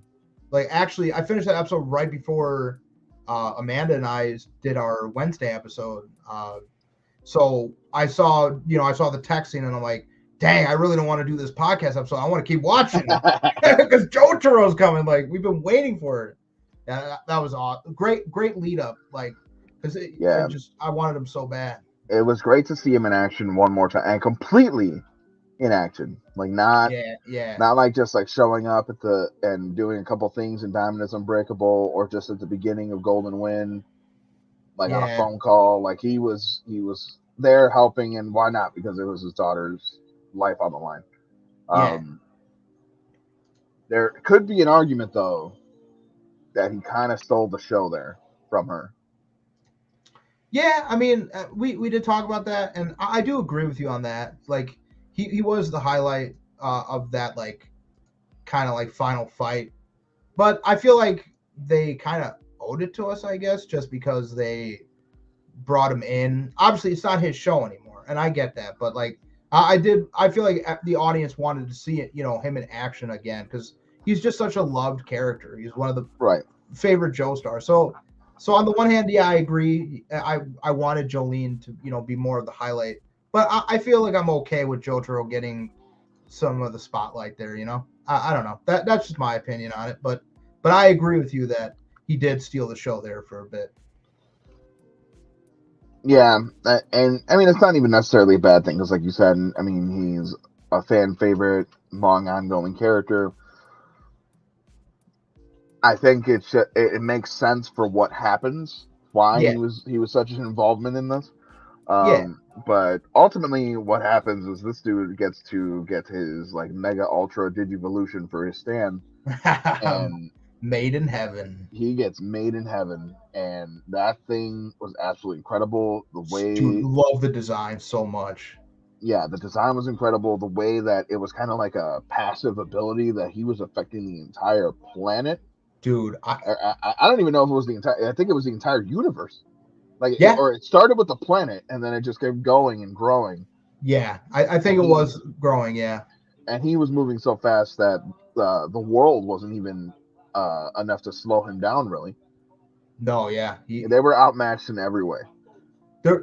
Like actually I finished that episode right before Amanda and I did our Wednesday episode. So I saw the text scene and I'm like, dang, I really don't want to do this podcast episode. I want to keep watching because Jotaro's coming. Like we've been waiting for it. Yeah, that was awesome. Great lead up. Like, because Yeah, I wanted him so bad. it was great to see him in action one more time and completely in action. Like Yeah, yeah, not like just like showing up at the and doing a couple things in Diamond is Unbreakable or just at the beginning of Golden Wind, like on a yeah, phone call. Like he was there helping, and why not? Because it was his daughter's life on the line. yeah, Um, there could be an argument though that he kind of stole the show there from her. yeah. I mean, we did talk about that, and I do agree with you on that. Like, he was the highlight of that like kind of like final fight, but I feel like they kind of owed it to us, I guess, just because they brought him in. Obviously, it's not his show anymore, and I get that, but like I did. I feel like the audience wanted to see it, him in action again because he's just such a loved character. He's one of the Right. favorite Joe stars. So on the one hand, yeah, I agree. I wanted Jolene to be more of the highlight, but I feel like I'm okay with Jotaro getting some of the spotlight there. I don't know. That's just my opinion on it, but I agree with you that he did steal the show there for a bit. Yeah, and I mean it's not even necessarily a bad thing because, like you said, I mean he's a fan favorite, long ongoing character. I think it makes sense for what happens, why Yeah, he was such an involvement in this. yeah. But ultimately, what happens is this dude gets to get his like mega ultra digivolution for his stand, and Made in heaven. he gets made in heaven, and that thing was absolutely incredible. The Dude, way, love the design so much. yeah, the design was incredible. The way that it was kind of like a passive ability that he was affecting the entire planet. Dude, I don't even know if it was the entire. I think it was the entire universe. yeah, Or it started with the planet, and then it just kept going and growing. yeah. I think And it was growing. Yeah. he was moving so fast that the world wasn't even enough to slow him down. Really, No, yeah. they were outmatched in every way.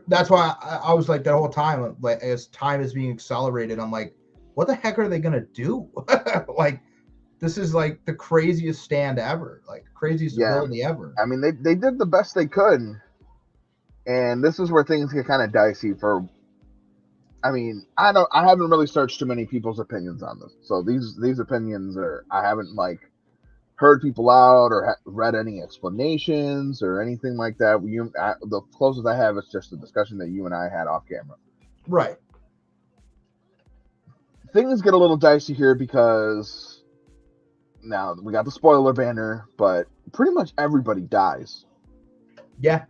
That's why I was like that whole time, like as time is being accelerated, I'm like, what the heck are they gonna do? Like, this is like the craziest stand ever, like craziest Yeah, ability ever. I mean they did the best they could, and this is where things get kind of dicey. I mean, I haven't really searched too many people's opinions on this, so these opinions are I haven't like heard people out or read any explanations or anything like that. The closest I have is just a discussion that you and I had off camera. Right. Things get a little dicey here because now we got the spoiler banner, but pretty much everybody dies. Yeah.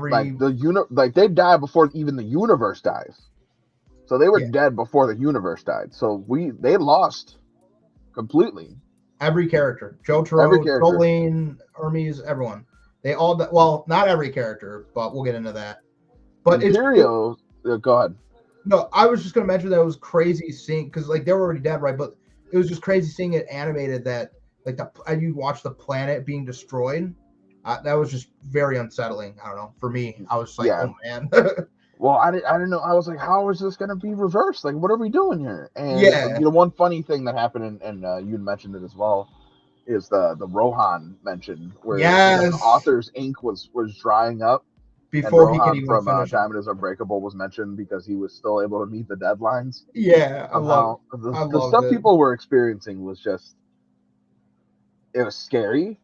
Like they die before even the universe dies. So they were Yeah. dead before the universe died. So they lost completely. Every character, Every Jotaro, character. Jolene, Hermes, everyone. They all well, not every character, but we'll get into that. But Imperio, go ahead. No, I was just gonna mention that it was crazy seeing because like they were already dead, right? But it was just crazy seeing it animated that like you watch the planet being destroyed. That was just very unsettling. I don't know. For me, I was just like, Yeah. oh man. Well, I didn't know. I was like, how is this going to be reversed? Like, what are we doing here? And Yeah. one funny thing that happened, and you mentioned it as well, is the Rohan mention where the Yes. author's ink was drying up, and Before he could Rohan even from finish it. Diamond is Unbreakable was mentioned because he was still able to meet the deadlines. Yeah, Somehow, I the loved stuff it. people were experiencing was just, it was scary.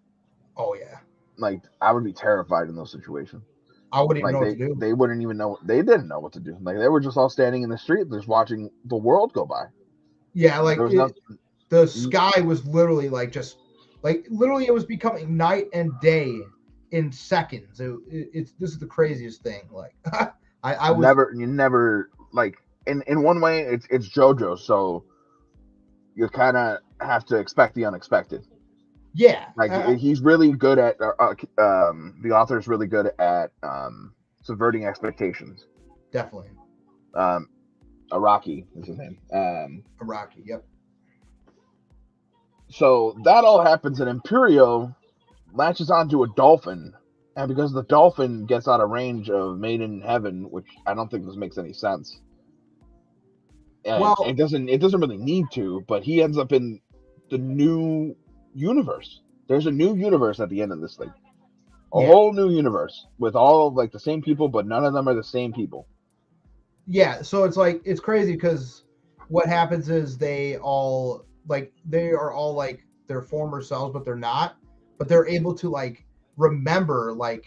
Oh yeah. Like, I would be terrified in those situations. I wouldn't even Like know what to do. they wouldn't even know, they didn't know what to do. Like they were just all standing in the street just watching the world go by. Yeah, like There was nothing. the sky was literally like just like literally it was becoming night and day in seconds. It's this is the craziest thing. Like I was You never like, in one way it's JoJo's, so you kind of have to expect the unexpected. yeah Like he's really good at the author is really good at subverting expectations. definitely Araki is his name. Iraqi. Yep. So that all happens, and Imperio latches onto a dolphin, and because the dolphin gets out of range of Made in Heaven, which I don't think this makes any sense. And Well, it doesn't really need to, but he ends up in the new universe. There's a new universe at the end of this thing. A whole new universe with all of like the same people, but none of them are the same people. Yeah, so it's like it's crazy because what happens is they are all like their former selves, but they're not. But they're able to like remember like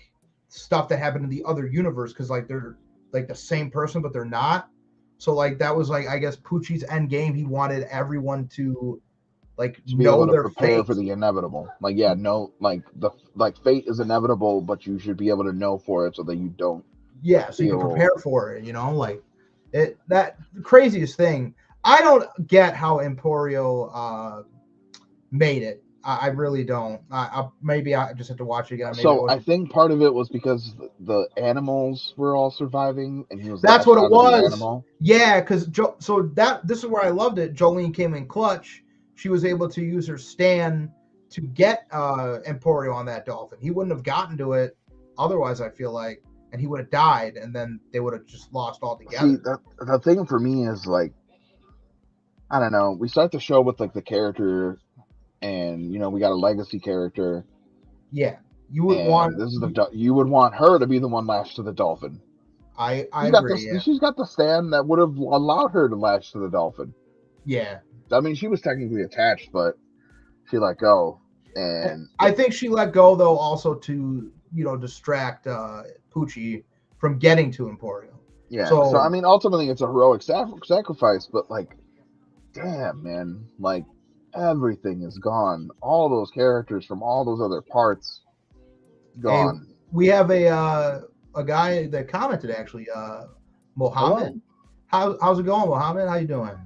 stuff that happened in the other universe because like they're like the same person, but they're not. So like that was like I guess Pucci's end game. He wanted everyone to like To be able know to their prepare fate. for the inevitable. Like, yeah, no, like fate is inevitable, but you should be able to know for it so that you don't Yeah, so you can feel. prepare for it. Like that the craziest thing. I don't get how Emporio made it. I really don't. Maybe I just have to watch it again. Maybe So I think part of it was because the animals were all surviving, and he was that's latched what it onto the was. animal. Yeah, because this is where I loved it. Jolene came in clutch. She was able to use her stand to get Emporio on that dolphin. He wouldn't have gotten to it otherwise, I feel like, and he would have died, and then they would have just lost See, altogether. the thing for me is like, I don't know. We start the show with like the character, and we got a legacy character, Yeah, you would want. and this is you would want her to be the one lashed to the dolphin. I She's got agree. this. Yeah, She's got the stand that would have allowed her to latch to the dolphin. yeah. I mean, she was technically attached, but she let go, and I think she let go though, also to distract Poochie from getting to Emporio. yeah. So I So mean, ultimately, it's a heroic sacrifice, but like, damn, man, like everything is gone. All those characters from all those other parts hey, gone. we have a guy that commented actually, Hello, Mohammed. How's it going, Mohammed? How you doing?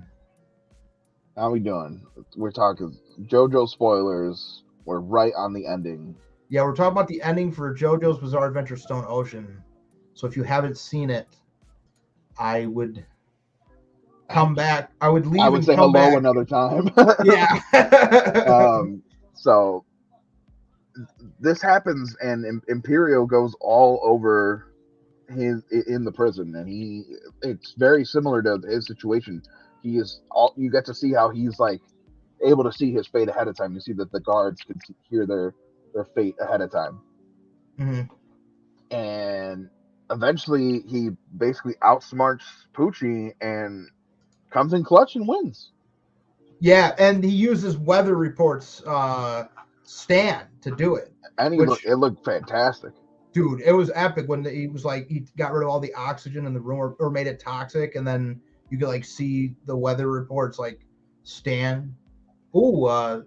how we doing? We're talking JoJo spoilers. We're right on the ending. Yeah, we're talking about the ending for JoJo's Bizarre Adventure Stone Ocean. So if you haven't seen it, I would come back. I would I leave would and say come hello back. another time. Yeah. So this happens, and Imperial goes all over his in the prison, and it's very similar to his situation. He is all you get to see how he's like able to see his fate ahead of time. You see that the guards can hear their fate ahead of time, Mhm. and eventually he basically outsmarts Poochie and comes in clutch and wins. Yeah, and he uses weather reports stand to do it, And which it looked fantastic. dude, it was epic when he was like he got rid of all the oxygen in the room or made it toxic, and then you could like see the weather reports like stand. Ooh,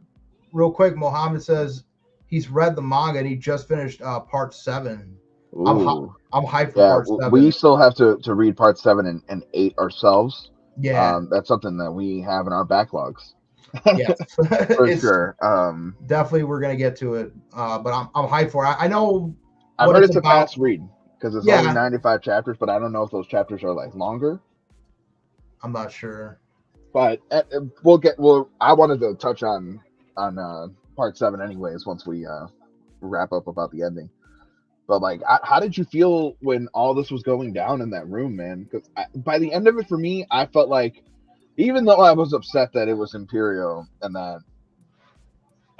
real quick, Mohammed says he's read the manga and he just finished part 7. I'm Ooh, I'm hyped for yeah. part 7. We still have to read part 7 and 8 ourselves. Yeah, That's something that we have in our backlogs yes, for it's sure. definitely we're gonna get to it. But I'm hyped for it. I know I've what heard it's it's a about. fast read because it's only Yeah, 95 chapters, but I don't know if those chapters are like longer. I'm not sure. But we'll get. Well, I wanted to touch on part 7 anyways once we wrap up about the ending. But like, how did you feel when all this was going down in that room, man? Because by the end of it, for me, I felt like, even though I was upset that it was Imperial and that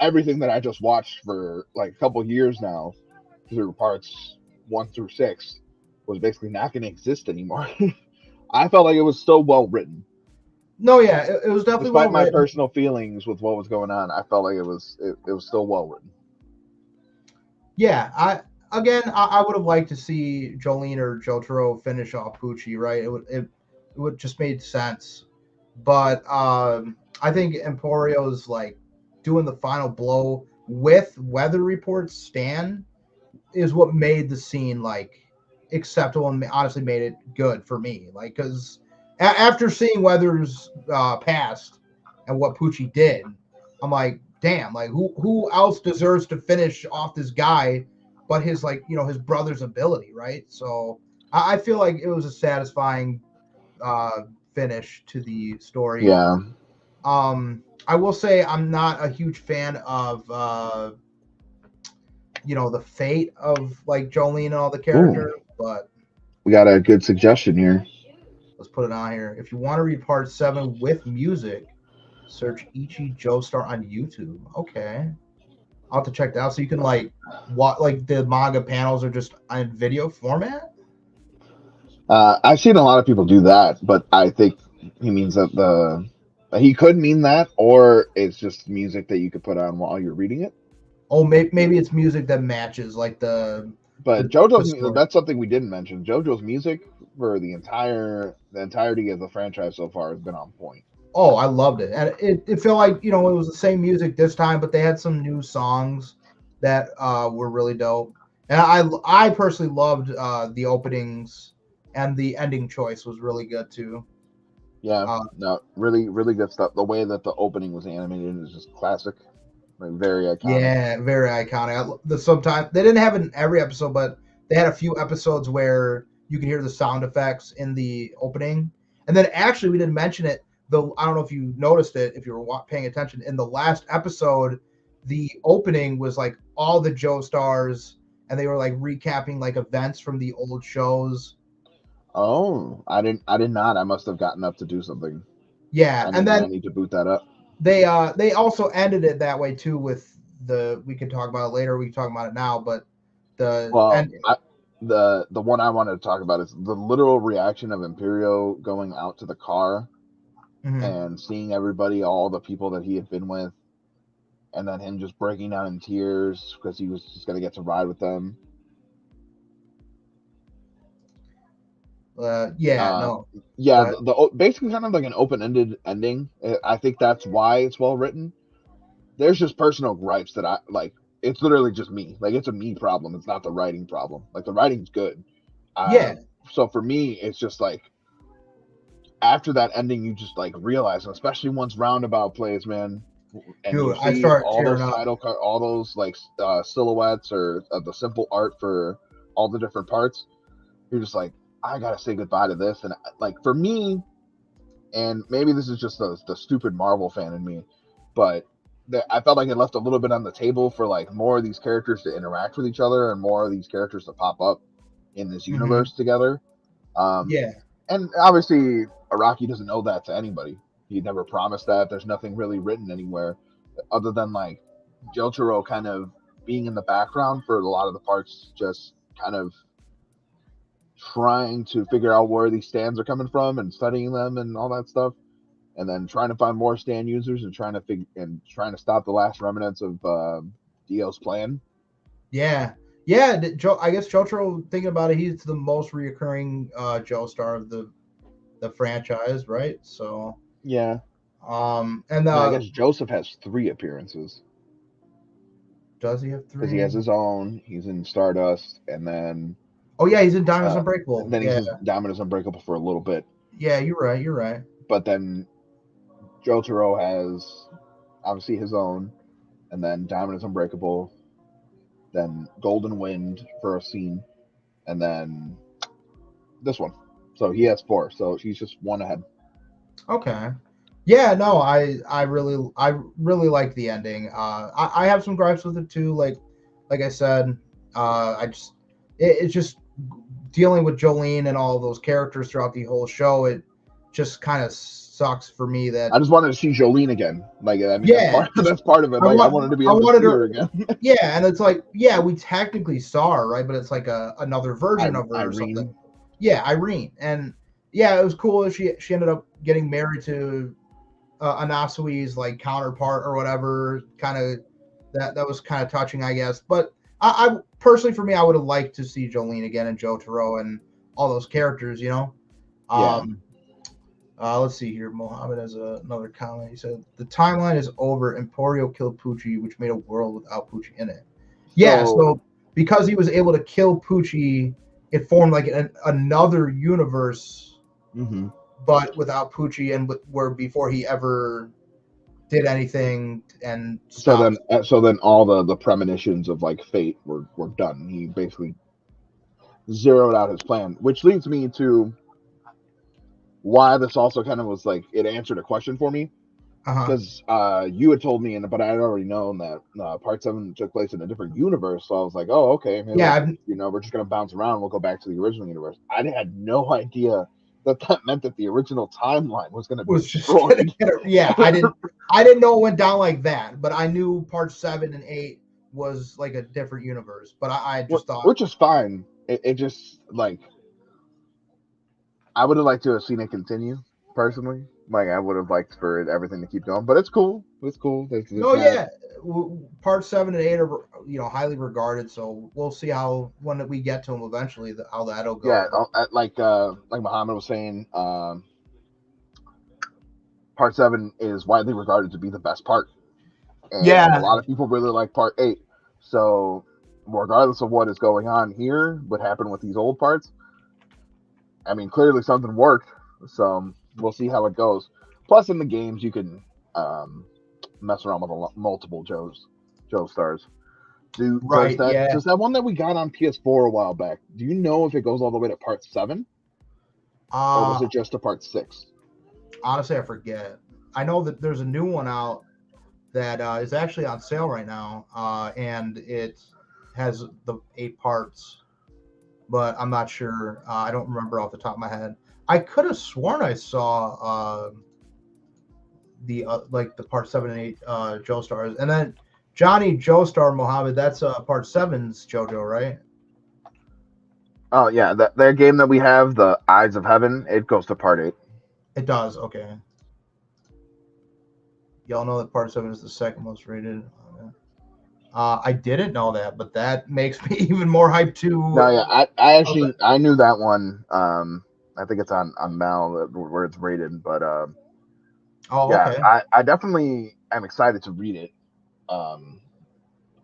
everything that I just watched for like a couple years now through parts 1 through 6 was basically not going to exist anymore. I felt like it was so well written, No, yeah, it was definitely well despite my written. personal feelings with what was going on. I felt like it was still well written. Yeah, I would have liked to see Jolene or Jotaro finish off Poochie, right? It would just made sense. But I think Emporio's like doing the final blow with weather reports Stan is what made the scene like acceptable and honestly made it good for me. Like because after seeing Weather's past and what Poochie did, I'm like, damn, like who else deserves to finish off this guy but his like his brother's ability, right? So I feel like it was a satisfying finish to the story. Yeah. I will say I'm not a huge fan of the fate of like Jolene and all the Ooh, characters, but we got a good suggestion here. let's put it on here. If you want to read part 7 with music, search Ichi Joestar on YouTube. Okay. I'll have to check that out. So you can like what like the manga panels are just on video format? I've seen a lot of people do that, but I think he means that he could mean that, or it's just music that you could put on while you're reading it. Oh, maybe it's music that matches like But the JoJo's story. that's something we didn't mention. JoJo's music for the entirety of the franchise so far has been on point. Oh, I loved it. And it felt like, it was the same music this time, but they had some new songs that were really dope. And I personally loved the openings and the ending choice was really good too. Yeah, Uh, no, really, really good stuff. The way that the opening was animated is just classic. like very iconic. Yeah, very iconic. Sometimes they didn't have it in every episode, but they had a few episodes where you could hear the sound effects in the opening. And then actually, we didn't mention it. Though I don't know if you noticed it, if you were paying attention in the last episode, the opening was like all the Joe stars, and they were like recapping like events from the old shows. Oh, I did not. I must have gotten up to do something. Yeah, and I then need to boot that up. they also ended it that way too with we can talk about it later. We can talk about it now, but the Well, and the one I wanted to talk about is the literal reaction of Imperio going out to the car and seeing everybody, all the people that he had been with, and then him just breaking down in tears because he was just going to get to ride with them. No. Yeah, the basically kind of like an open-ended ending. I think that's why it's well written. There's just personal gripes that I like. It's literally just me. Like, it's a me problem. It's not the writing problem. Like, the writing's good. Yeah. So for me, it's just like after that ending, you just like realize, especially once Roundabout plays, man, and Dude, you I see start all tearing those up. all those like silhouettes or the simple art for all the different parts. You're just like, I gotta say goodbye to this. And like for me, and maybe this is just the stupid Marvel fan in me, but I felt like it left a little bit on the table for like more of these characters to interact with each other and more of these characters to pop up in this universe together. Yeah. And obviously, Araki doesn't owe that to anybody. He never promised that. There's nothing really written anywhere other than like Jotaro kind of being in the background for a lot of the parts, just kind of trying to figure out where these stands are coming from and studying them and all that stuff, and then trying to find more stand users and trying to stop the last remnants of Dio's plan. Yeah. I guess Jotaro, thinking about it, he's the most reoccurring Joe star of the franchise, right? So yeah. And I guess Joseph has 3 appearances. Does he have 3? Because he has his own. He's in Stardust, and then oh yeah, he's in Diamonds Unbreakable. Then he's in Diamond is Unbreakable for a little bit. Yeah, you're right. But then Jotaro has obviously his own, and then Diamond is Unbreakable, then Golden Wind for a scene, and then this one. So he has 4. So he's just 1 ahead. Okay. Yeah, no, I really like the ending. I have some gripes with it too. Like I said, it's just dealing with Jolene and all those characters throughout the whole show. It just kind of sucks for me that I just wanted to see Jolene again. Like, I mean, yeah, that's part of it. Like, I wanted to be able to see her again. Yeah, and it's like, yeah, we technically saw her, right? But it's like another version of her Irene. or something. Yeah, Irene, and yeah, it was cool. She ended up getting married to Anasui's like counterpart or whatever. Kind of that was kind of touching, I guess. But I personally, for me, I would have liked to see Jolene again and Jotaro and all those characters. You know. Let's see here. Mohammed has another comment. He said the timeline is over. Emporio killed Pucci, which made a world without Pucci in it. Yeah, so because he was able to kill Pucci, it formed like another universe, but without Pucci and where before he ever did anything and stopped. So then all the premonitions of like fate were done. He basically zeroed out his plan, which leads me to why this also kind of was like it answered a question for me. Because you had told me, but I had already known that Part 7 took place in a different universe. So I was like, oh, okay. Maybe we're just going to bounce around. We'll go back to the original universe. I had no idea that meant that the original timeline was going to be destroyed. Yeah, I didn't know it went down like that, but I knew Part 7 and 8 was like a different universe. But I just thought. Which is fine. It just, like, I would have liked to have seen it continue, personally. Like, I would have liked for everything to keep going, but it's cool. It's cool. Yeah. Part 7 and 8 are highly regarded, so we'll see when we get to them eventually how that'll go. Yeah, like Muhammad was saying, Part 7 is widely regarded to be the best part. And a lot of people really like Part 8. So, regardless of what is going on here, what happened with these old parts, I mean, clearly something worked. So we'll see how it goes. Plus, in the games, you can mess around with multiple Joe stars. Right, yeah. Does that one that we got on PS4 a while back? Do you know if it goes all the way to part 7, or was it just to part 6? Honestly, I forget. I know that there's a new one out that is actually on sale right now, and it has the 8 parts, but I'm not sure. I don't remember off the top of my head. I could have sworn I saw the like the part 7 and 8 Joestars, and then Johnny Joestar Mohammed. That's part 7's JoJo, right? Oh yeah, that game that we have, the Eyes of Heaven, it goes to part 8. It does. Okay. Y'all know that part 7 is the second most rated. I didn't know that, but that makes me even more hyped to. No, yeah, I actually I knew that one. I think it's on Mal where it's rated, but okay. I definitely am excited to read it.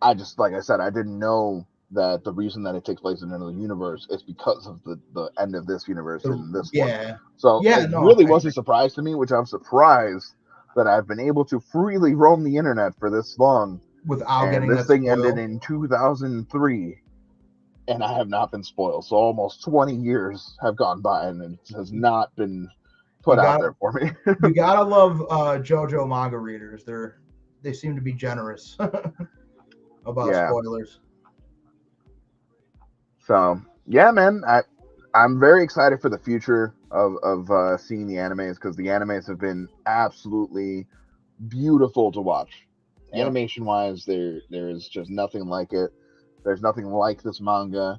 I just, like I said, I didn't know that the reason that it takes place in another universe is because of the end of this universe in this one. So it really was a surprise to me, which I'm surprised that I've been able to freely roam the internet for this long without getting this thing ended in 2003, and I have not been spoiled. So almost 20 years have gone by, and it has not been put out there for me. You gotta love JoJo manga readers. They seem to be generous about spoilers. So yeah, man, I'm very excited for the future of seeing the animes, because the animes have been absolutely beautiful to watch. Yep. Animation wise, there is just nothing like it. There's nothing like this manga.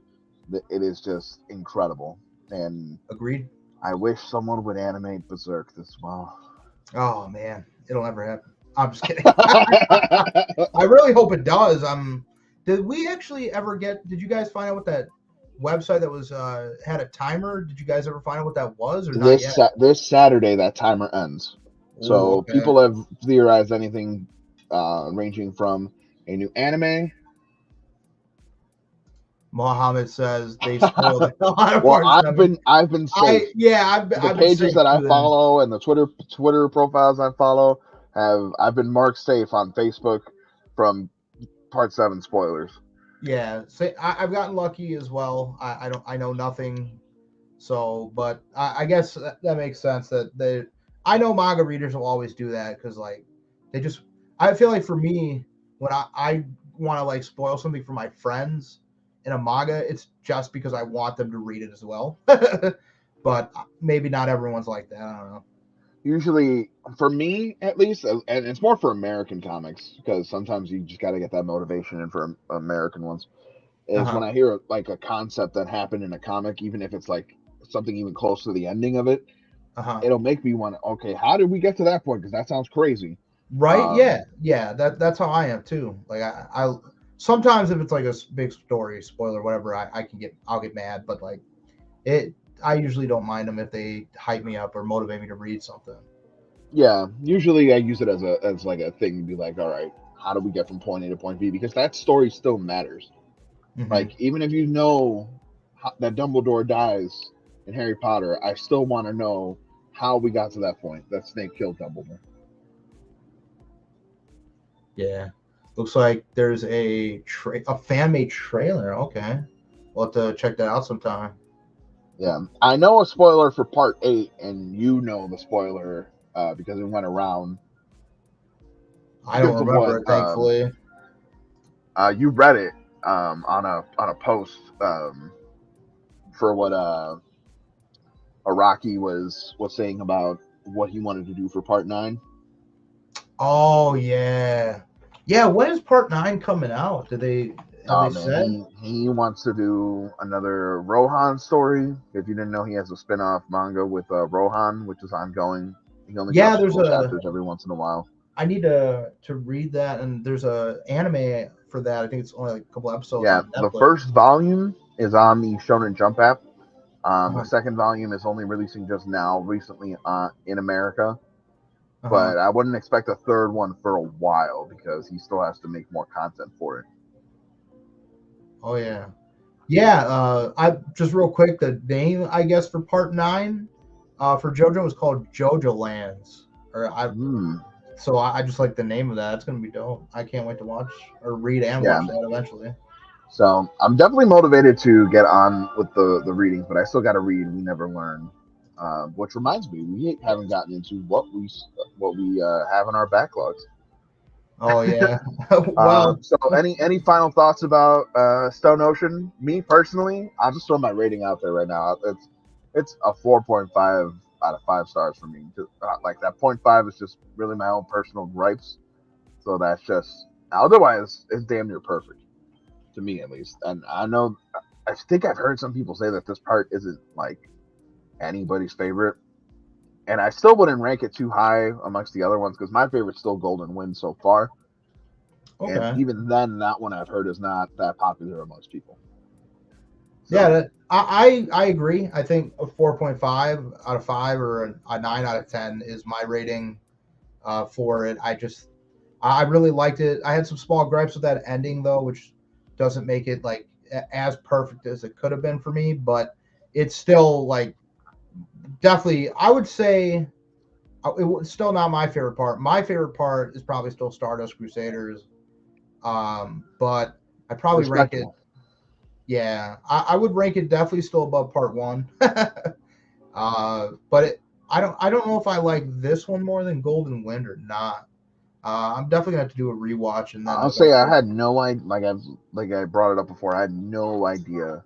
It is just incredible. And agreed. I wish someone would animate Berserk this well. Oh man, it'll never happen. I'm just kidding. I really hope it does. Did we actually ever did you guys find out what that website that was had a timer? Did you guys ever find out what that was, or not yet? This Saturday that timer ends. So people have theorized anything ranging from a new anime. Mohammed says they spoiled it. Well, I've been safe. The pages that I follow and the Twitter profiles I follow I've been marked safe on Facebook from part 7 spoilers. Yeah, I've gotten lucky as well. I know nothing, so but I guess that makes sense that I know manga readers will always do that, because like I feel like for me, when I want to like spoil something for my friends in a manga, it's just because I want them to read it as well. But maybe not everyone's like that. I don't know. Usually, for me at least, and it's more for American comics, because sometimes you just got to get that motivation in for American ones, is when I hear like a concept that happened in a comic, even if it's like something even close to the ending of it, it'll make me want to, okay, how did we get to that point? Because that sounds crazy. Right? Yeah. That's how I am too. Like I sometimes if it's like a big story spoiler, whatever, I'll get mad, but like I usually don't mind them if they hype me up or motivate me to read something. Yeah, usually I use it as like a thing to be like, all right, how do we get from point A to point B? Because that story still matters. Mm-hmm. Like, even if you know that Dumbledore dies in Harry Potter, I still want to know how we got to that point, that Snape killed Dumbledore. Yeah. Looks like there's a fan-made trailer. Okay. We'll have to check that out sometime. Yeah. I know a spoiler for part 8, and you know the spoiler because it went around. I don't remember it, thankfully. You read it on a post for what Araki was saying about what he wanted to do for part 9. Oh yeah. Yeah, when is part 9 coming out? Did they said? He wants to do another Rohan story. If you didn't know, he has a spin-off manga with Rohan, which is ongoing. He only drops chapters every once in a while. I need to read that, and there's a anime for that. I think it's only like a couple episodes. Yeah, the first volume is on the Shonen Jump app. The second volume is only releasing just now, recently in America. But I wouldn't expect a third one for a while, because he still has to make more content for it. Oh yeah. I just real quick, the name I guess for part 9 for JoJo is called JoJo Lands, or So I just like the name of that. It's gonna be dope. I can't wait to watch or read and Yeah. watch that eventually. So I'm definitely motivated to get on with the readings, but I still got to read We Never Learn. Which reminds me, we haven't gotten into what we have in our backlogs. Oh yeah. Well, So any final thoughts about Stone Ocean? Me personally, I'll just throw my rating out there right now. It's a 4.5 out of 5 stars for me. Like that 0.5 is just really my own personal gripes. So that's just otherwise it's damn near perfect to me at least. And I think I've heard some people say that this part isn't like anybody's favorite. And I still wouldn't rank it too high amongst the other ones because my favorite's still Golden Wind so far. And okay. even then, that one I've heard is not that popular amongst people. Yeah, So I agree. I think a 4.5 out of 5 or a 9 out of 10 is my rating for it. I really liked it. I had some small gripes with that ending though, which doesn't make it like as perfect as it could have been for me, but it's still like definitely I would say it was still not my favorite part. My favorite part is probably still Stardust Crusaders. But I probably rank it. respectable. Yeah, I would rank it definitely still above part one. But I don't know if I like this one more than Golden Wind or not. I'm definitely gonna have to do a rewatch and then I'll say I eventually. had no idea. Like I brought it up before. I had no idea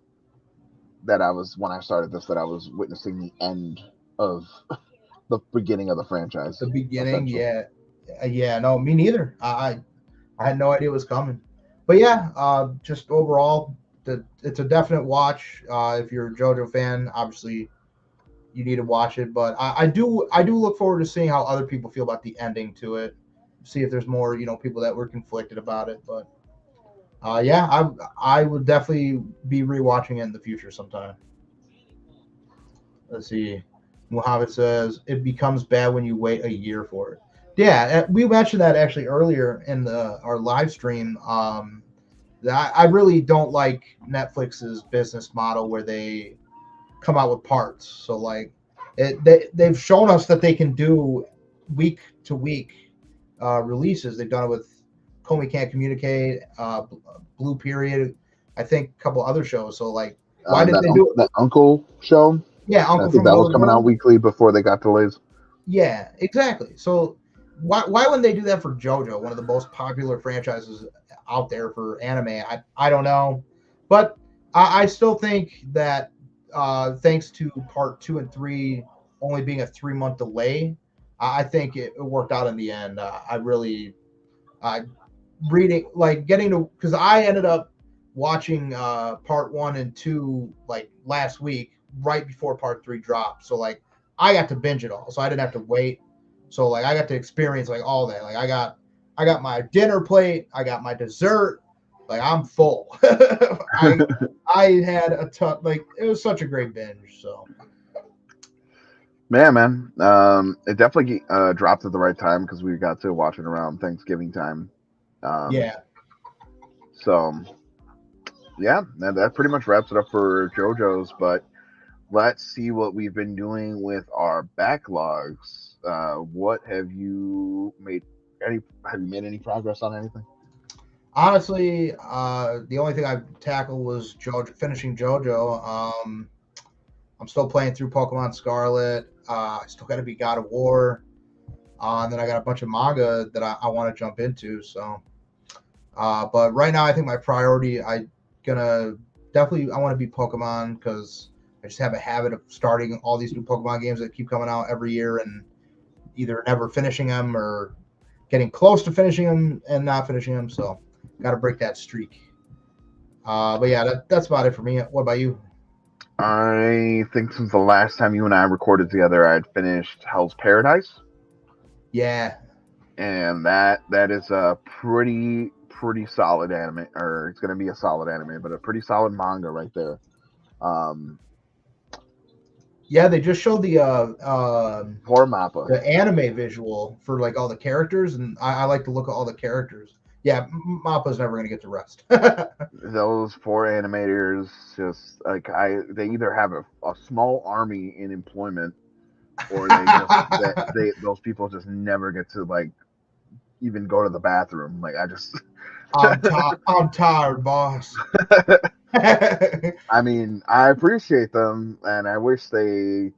that I was when I started this that I was witnessing the end of the beginning of the franchise. The beginning, Essentially, yeah, yeah, no, me neither. I had no idea it was coming. But yeah, just overall, it's a definite watch. If you're a JoJo fan, obviously you need to watch it. But I do look forward to seeing how other people feel about the ending to it. See if there's more people that were conflicted about it. But yeah, I would definitely be rewatching it in the future sometime. Let's see. Muhammad says it becomes bad when you wait a year for it. Yeah, we mentioned that actually earlier in our live stream. I really don't like Netflix's business model where they come out with parts. So like, they've shown us that they can do week to week releases. They've done it with Comey Can't Communicate, Blue Period, I think a couple other shows. So like, why did that they do it? that Uncle show. Yeah, I Uncle think from that was Another coming out World. weekly before they got delays. Yeah, exactly. So why wouldn't they do that for JoJo, one of the most popular franchises out there for anime? I don't know, but I still think that thanks to part 2 and 3 only being a 3 month delay, I think it worked out in the end. I really reading like getting to because I ended up watching part 1 and 2 like last week right before part 3 dropped. So like I got to binge it all, so I didn't have to wait. So like I got to experience like all that. Like I got my dinner plate, I got my dessert. Like I'm full. I had a ton. Like it was such a great binge. So Man. It definitely dropped at the right time because we got to watch it around Thanksgiving time. Um, yeah, so yeah, that pretty much wraps it up for JoJo's. But let's see what we've been doing with our backlogs. What have you made? Have you made any progress on anything? honestly, the only thing I tackled was JoJo, finishing JoJo. I'm still playing through Pokemon Scarlet. I still got to be God of War. And then I got a bunch of manga that I want to jump into. So, but right now I think my priority I gonna definitely I want to be Pokemon because I just have a habit of starting all these new Pokemon games that keep coming out every year and either never finishing them or getting close to finishing them and not finishing them. So, got to break that streak. But yeah, that's about it for me. What about you? I think since the last time you and I recorded together, I'd finished Hell's Paradise, Yeah, and that is a pretty solid anime, or it's gonna be a solid anime, but a pretty solid manga right there. Um, yeah. They just showed Poor Mappa. the anime visual for like all the characters, and I like to look at all the characters. Yeah, Mappa's never gonna get to rest. Those poor animators just like they either have a small army in employment or they just they those people just never get to like even go to the bathroom. Like I just I'm tired, boss. I mean, I appreciate them, and I wish they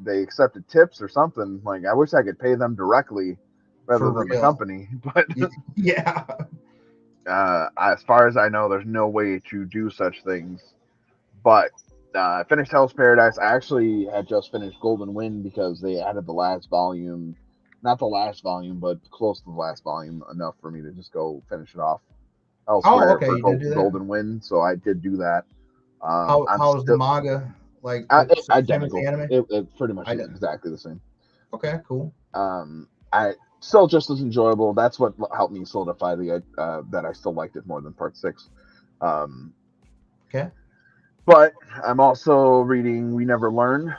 accepted tips or something. Like, I wish I could pay them directly rather For than the real. company. But Yeah. as far as I know, there's no way to do such things. But I finished Hell's Paradise. I actually had just finished Golden Wind because they added the last volume. Not the last volume, but close to the last volume, enough for me to just go finish it off Oh, elsewhere okay. for You did do that. Golden Wind. So I did do that. I'm How is the still manga? Like the same as the identical. anime? It pretty much I is did. exactly the same. Okay, cool. I still just as enjoyable. That's what helped me solidify the that I still liked it more than Part 6. Um, Okay. but I'm also reading We Never Learn.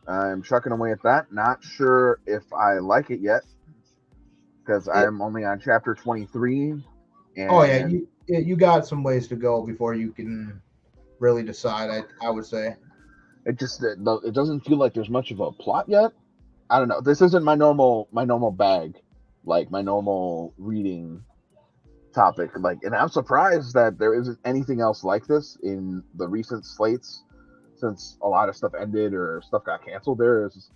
I'm chucking away at that. Not sure if I like it yet because It, I'm only on chapter 23, oh yeah, and you got some ways to go before you can really decide. I would say. it doesn't feel like there's much of a plot yet. I don't know. This isn't my normal bag, like my normal reading topic. Like, and I'm surprised that there isn't anything else like this in the recent slates since a lot of stuff ended or stuff got canceled. There is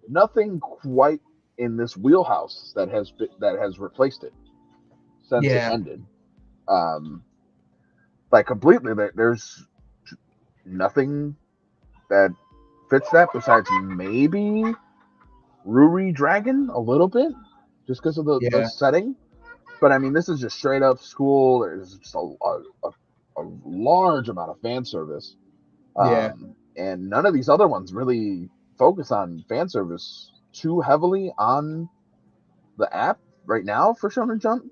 nothing quite in this wheelhouse that has replaced it since it Yeah. ended. Um, like completely, there's nothing that fits that besides maybe Ruri Dragon a little bit, just because of the Yeah. setting. But I mean, this is just straight up school. There's just a large amount of fan service, Yeah. and none of these other ones really focus on fan service too heavily on the app right now for Shonen Jump.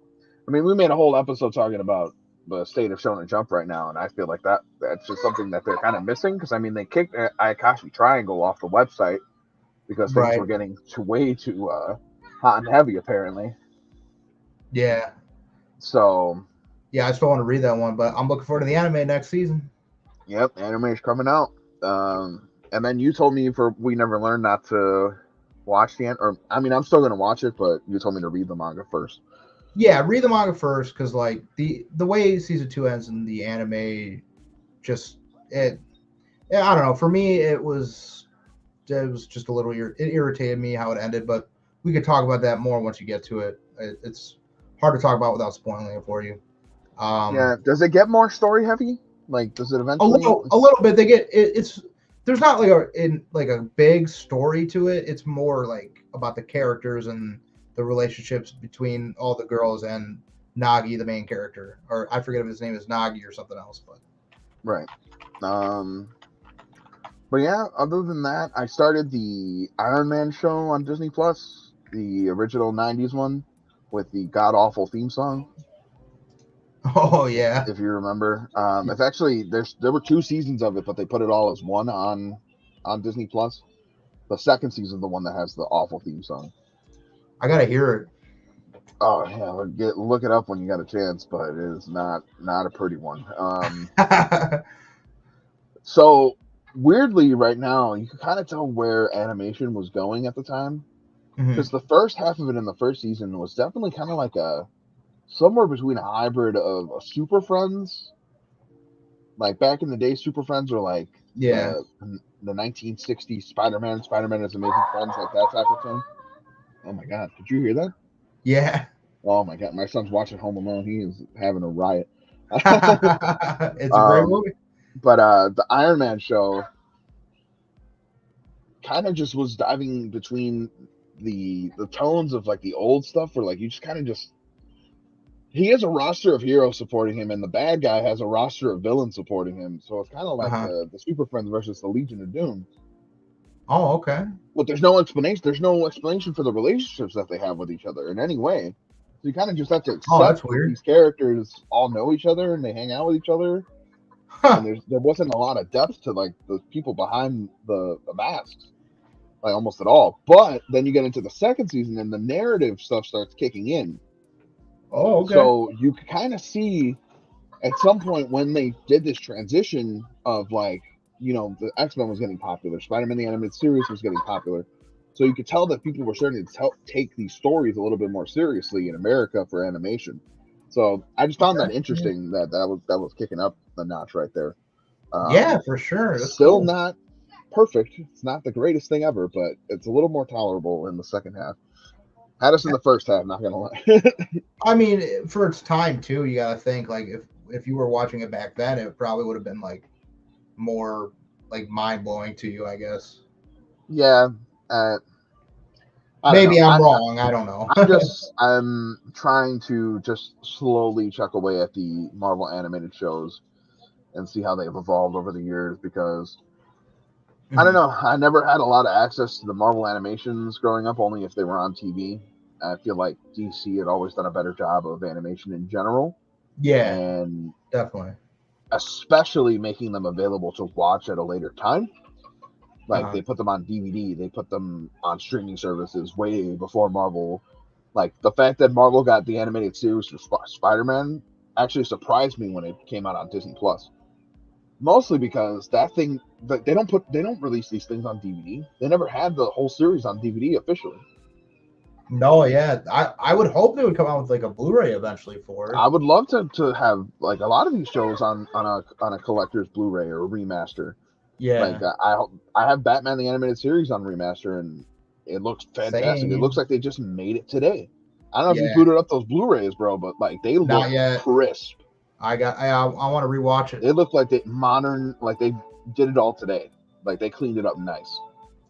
I mean, we made a whole episode talking about the state of Shonen Jump right now, and I feel like that's just something that they're kind of missing because I mean, they kicked Ayakashi Triangle off the website because things were Right. getting way too hot and heavy apparently. Yeah. So, Yeah. I still want to read that one, but I'm looking forward to the anime next season. yep, anime is coming out. And then you told me for We Never Learned not to watch the end, or I mean, I'm still gonna watch it, but you told me to read the manga first. Yeah, read the manga first because like the way season two ends in the anime, just it. I don't know. For me, it was just a little it irritated me how it ended, but we could talk about that more once you get to it. It's hard to talk about without spoiling it for you. Yeah, does it get more story heavy? Like, does it eventually? A little bit. They get it's there's not like a big story to it. It's more like about the characters and the relationships between all the girls and Nagi, the main character, or I forget if his name is Nagi or something else, but Right. But yeah, other than that, I started the Iron Man show on Disney Plus, the original '90s one with the god awful theme song. oh yeah, If you remember, it's actually there were 2 seasons of it, but they put it all as one on Disney Plus. The second season is the one that has the awful theme song. I gotta hear Oh yeah, look it up when you got a chance, but it is not a pretty one. it. So weirdly, right now you can kind of tell where animation was going at the time Mhm. because the first half of it in the first season was definitely kind of like a somewhere between a hybrid of a Super Friends, like back in the day. Super Friends were like Yeah, the 1960s Spider-Man, Spider-Man is Amazing Friends, like that type of thing. Oh my God, did you hear that? yeah. Oh my God, my son's watching Home Alone. He is having a riot. It's a great um, movie. but the Iron Man show kind of just was diving between the tones of like the old stuff, where like you just kind of just he has a roster of heroes supporting him, and the bad guy has a roster of villains supporting him. So it's kind of like Uh-huh. the Super Friends versus the Legion of Doom. Oh, okay. But there's no explanation. There's no explanation for the relationships that they have with each other in any way. So you kind of just have to Oh, accept that's that weird. these characters all know each other and they hang out with each other. And Huh. there wasn't a lot of depth to like the people behind the masks, like almost at all. But then you get into the second season and the narrative stuff starts kicking in. Oh, okay. So you can kind of see at some point when they did this transition of like, the X-Men was getting popular, Spider-Man the animated series was getting popular. So you could tell that people were starting to take these stories a little bit more seriously in America for animation. So I just found that Okay. interesting that was kicking up the notch right there. Yeah, for sure. That's Still cool. not perfect. It's not the greatest thing ever, but it's a little more tolerable in the second half. Had us in the first half, not gonna lie. I mean, for its time too, you gotta think like if you were watching it back then, it probably would have been like more like mind blowing to you, I guess. Yeah, uh, I don't know. Maybe I'm wrong. I don't know. I'm trying to just slowly chuck away at the Marvel animated shows and see how they've evolved over the years because I don't Mhm. know. I never had a lot of access to the Marvel animations growing up, only if they were on TV. I feel like DC had always done a better job of animation in general, Yeah, and definitely. especially making them available to watch at a later time. Like Uh-huh. they put them on DVD, they put them on streaming services way before Marvel. Like the fact that Marvel got the animated series for Spider-Man actually surprised me when it came out on Disney Plus. Mostly because that thing, they don't release these things on DVD. They never had the whole series on DVD officially. No, yeah. I would hope they would come out with like a Blu-ray eventually for it. I would love to have like a lot of these shows on a collector's Blu-ray or a remaster. Like Yeah. I have Batman the Animated Series on remaster, and it looks fantastic. It looks Same. like they just made it today. I don't know if you Yeah. booted up those Blu-rays, bro, but like they look Not yet. crisp. I want to rewatch it. They look like they modern, like they did it all today. Like they cleaned it up nice.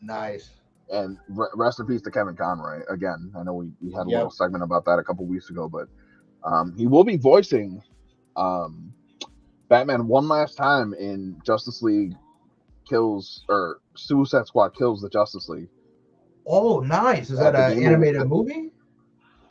Nice. And rest in peace to Kevin Conroy. Again, I know we had a little Yep. segment about that a couple weeks ago, but he will be voicing um, Batman one last time in Justice League kills or Suicide Squad kills the Justice League Oh, nice. Is that at the an game. animated movie?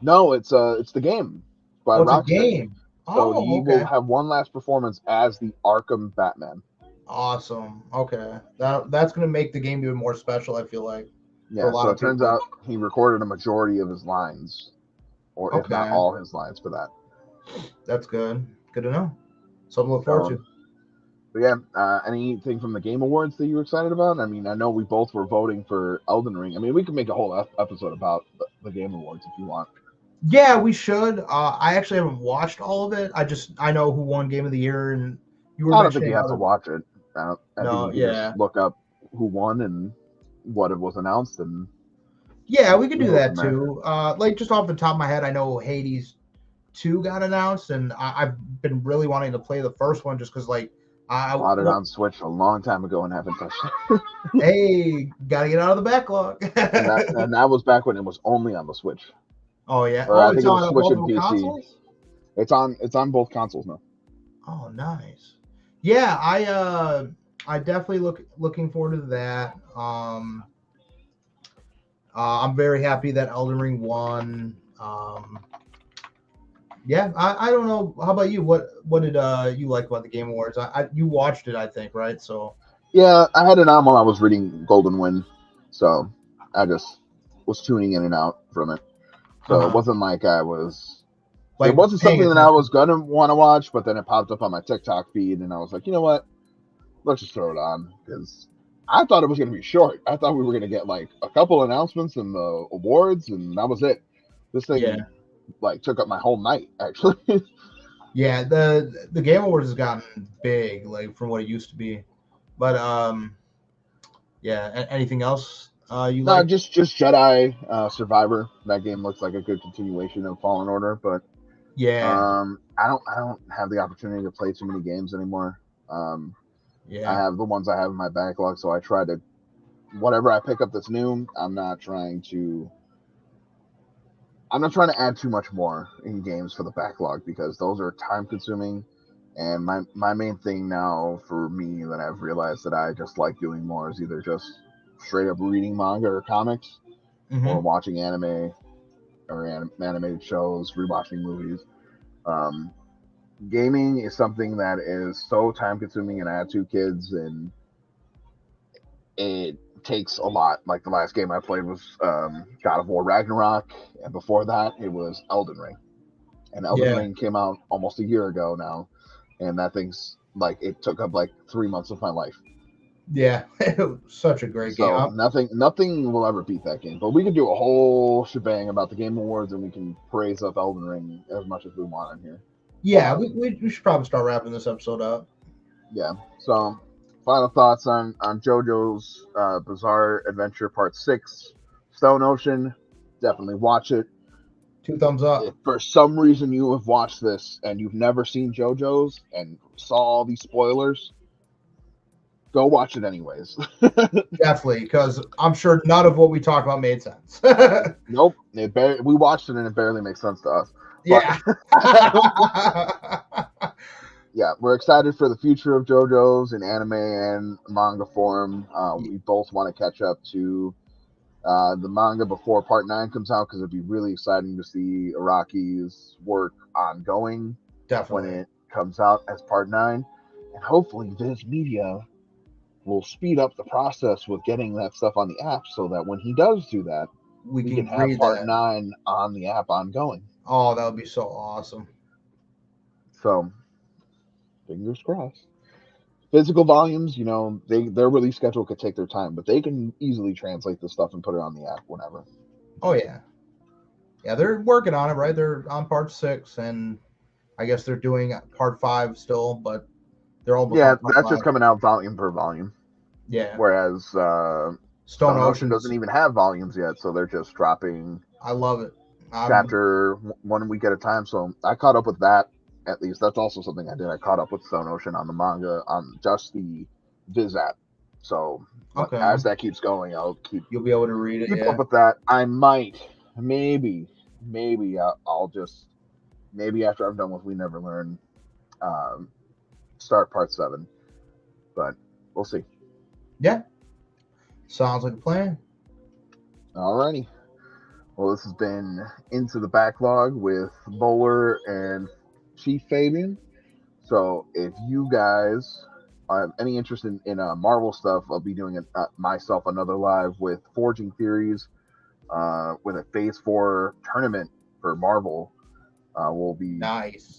No, it's the game by Oh, it's a Rocksteady. game. So Oh, he will okay. have one last performance as the Arkham Batman. Awesome. Okay. That's gonna make the game even more special, I feel like, for a Yeah, lot so it of turns people. out he recorded a majority of his lines, or if not Okay. all his lines for that. That's good. Good to know. Something to look forward So to. But yeah, anything from the Game Awards that you were excited about? I mean, I know we both were voting for Elden Ring. I mean, we could make a whole episode about the Game Awards if you want. Yeah, we should. I actually haven't watched all of it. I know who won Game of the Year, and you were I don't think you mentioning have to other. watch it. I think No, you could just yeah, look up who won and what it was announced, and yeah, we could we'll do go that from there. too. Like just off the top of my head, I know Hades 2 got announced, and I've been really wanting to play the first one just because like I Bought it well, on Switch a long time ago and haven't touched it. hey, gotta get out of the backlog. And that was back when it was only on the Switch, Oh yeah. or Oh, I it's think it was on Switch and multiple PC. consoles. It's on both consoles now. Oh, nice. Yeah, I definitely looking forward to that. I'm very happy that Elden Ring won. Yeah, I don't know. How about you? What did you like about the Game Awards? You watched it, I think, right? So Yeah, I had it on while I was reading Golden Wind, so I just was tuning in and out from it. So it uh wasn't like I was. It like wasn't paying something that I attention. was gonna want to watch, but then it popped up on my TikTok feed, and I was like, you know what? Let's just throw it on because I thought it was gonna be short. I thought we were gonna get like a couple announcements and the awards, and that was it. This Yeah, thing like took up my whole night, actually. yeah. The Game Awards has gotten big, like from what it used to be. But yeah. Anything else you No, like? just Jedi Survivor. That game looks like a good continuation of Fallen Order, but Yeah, I don't have the opportunity to play too many games anymore. I yeah, have the ones I have in my backlog, so I try to whatever I pick up that's new. I'm not trying to add too much more in games for the backlog because those are time consuming. And my main thing now for me that I've realized that I just like doing more is either just straight up reading manga or comics or hmm watching anime or animated shows, rewatching movies. Um, Gaming is something that is so time consuming, and I have two kids, and it takes a lot. Like the last game I played was God of War Ragnarok, and before that it was Elden Ring. And Elden yeah. Ring came out almost a year ago now, and that thing's like it took up like 3 months of my life. Yeah, it was such a great game. So nothing will ever beat that game. But we could do a whole shebang about the Game Awards, and we can praise up Elden Ring as much as we want in here. Yeah, we should probably start wrapping this episode up. Yeah. So final thoughts on JoJo's Bizarre Adventure Part 6, Stone Ocean. Definitely watch it. 2 thumbs up. If for some reason you have watched this and you've never seen JoJo's and saw all these spoilers, go watch it anyways. Definitely, because I'm sure none of what we talked about made sense. Nope. We watched it and it barely makes sense to us. Yeah. Yeah, we're excited for the future of JoJo's in anime and manga form. We both want to catch up to the manga before Part 9 comes out because it'd be really exciting to see Araki's work ongoing Definitely. when it comes out as Part 9. And hopefully Viz Media will speed up the process with getting that stuff on the app so that when he does do that, we can have read Part that. 9 on the app ongoing. Oh, that would be so awesome. So, fingers crossed. Physical volumes, their release schedule could take their time, but they can easily translate this stuff and put it on the app whenever. Oh yeah. Yeah, they're working on it, right? They're on Part 6, and I guess they're doing Part 5 still, but they're almost on Part that's 5. just coming out volume per volume. Yeah. Whereas Stone Ocean doesn't even have volumes yet, so they're just dropping. I love it. Chapter 1 week at a time. So I caught up with that. At least that's also something I did. I caught up with Stone Ocean on the manga on just the Viz app. So as that keeps going, you'll be able to read it. Keep up with that. I might, maybe I'll just after I'm done with We Never Learn, start Part 7. But we'll see. Yeah. Sounds like a plan. Alrighty. Well, this has been Into the Backlog with Bowler and Chief Fabian. So if you guys have any interest in Marvel stuff, I'll be doing myself another live with Forging Theories with a Phase 4 tournament for Marvel. We'll be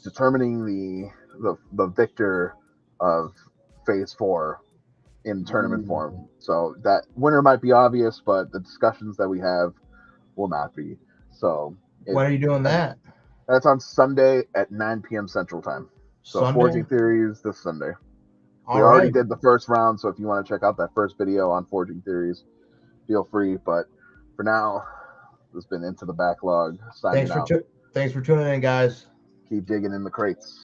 determining the victor of Phase 4 in tournament form. So that winner might be obvious, but the discussions that we have will not be. So when are you doing that? That's on Sunday at 9 p.m. Central Time. So Sunday? Forging Theories this Sunday. We already did the first round, so if you want to check out that first video on Forging Theories, feel free. But for now, this has been Into the Backlog. Signing out. Thanks for tuning in, guys. Keep digging in the crates.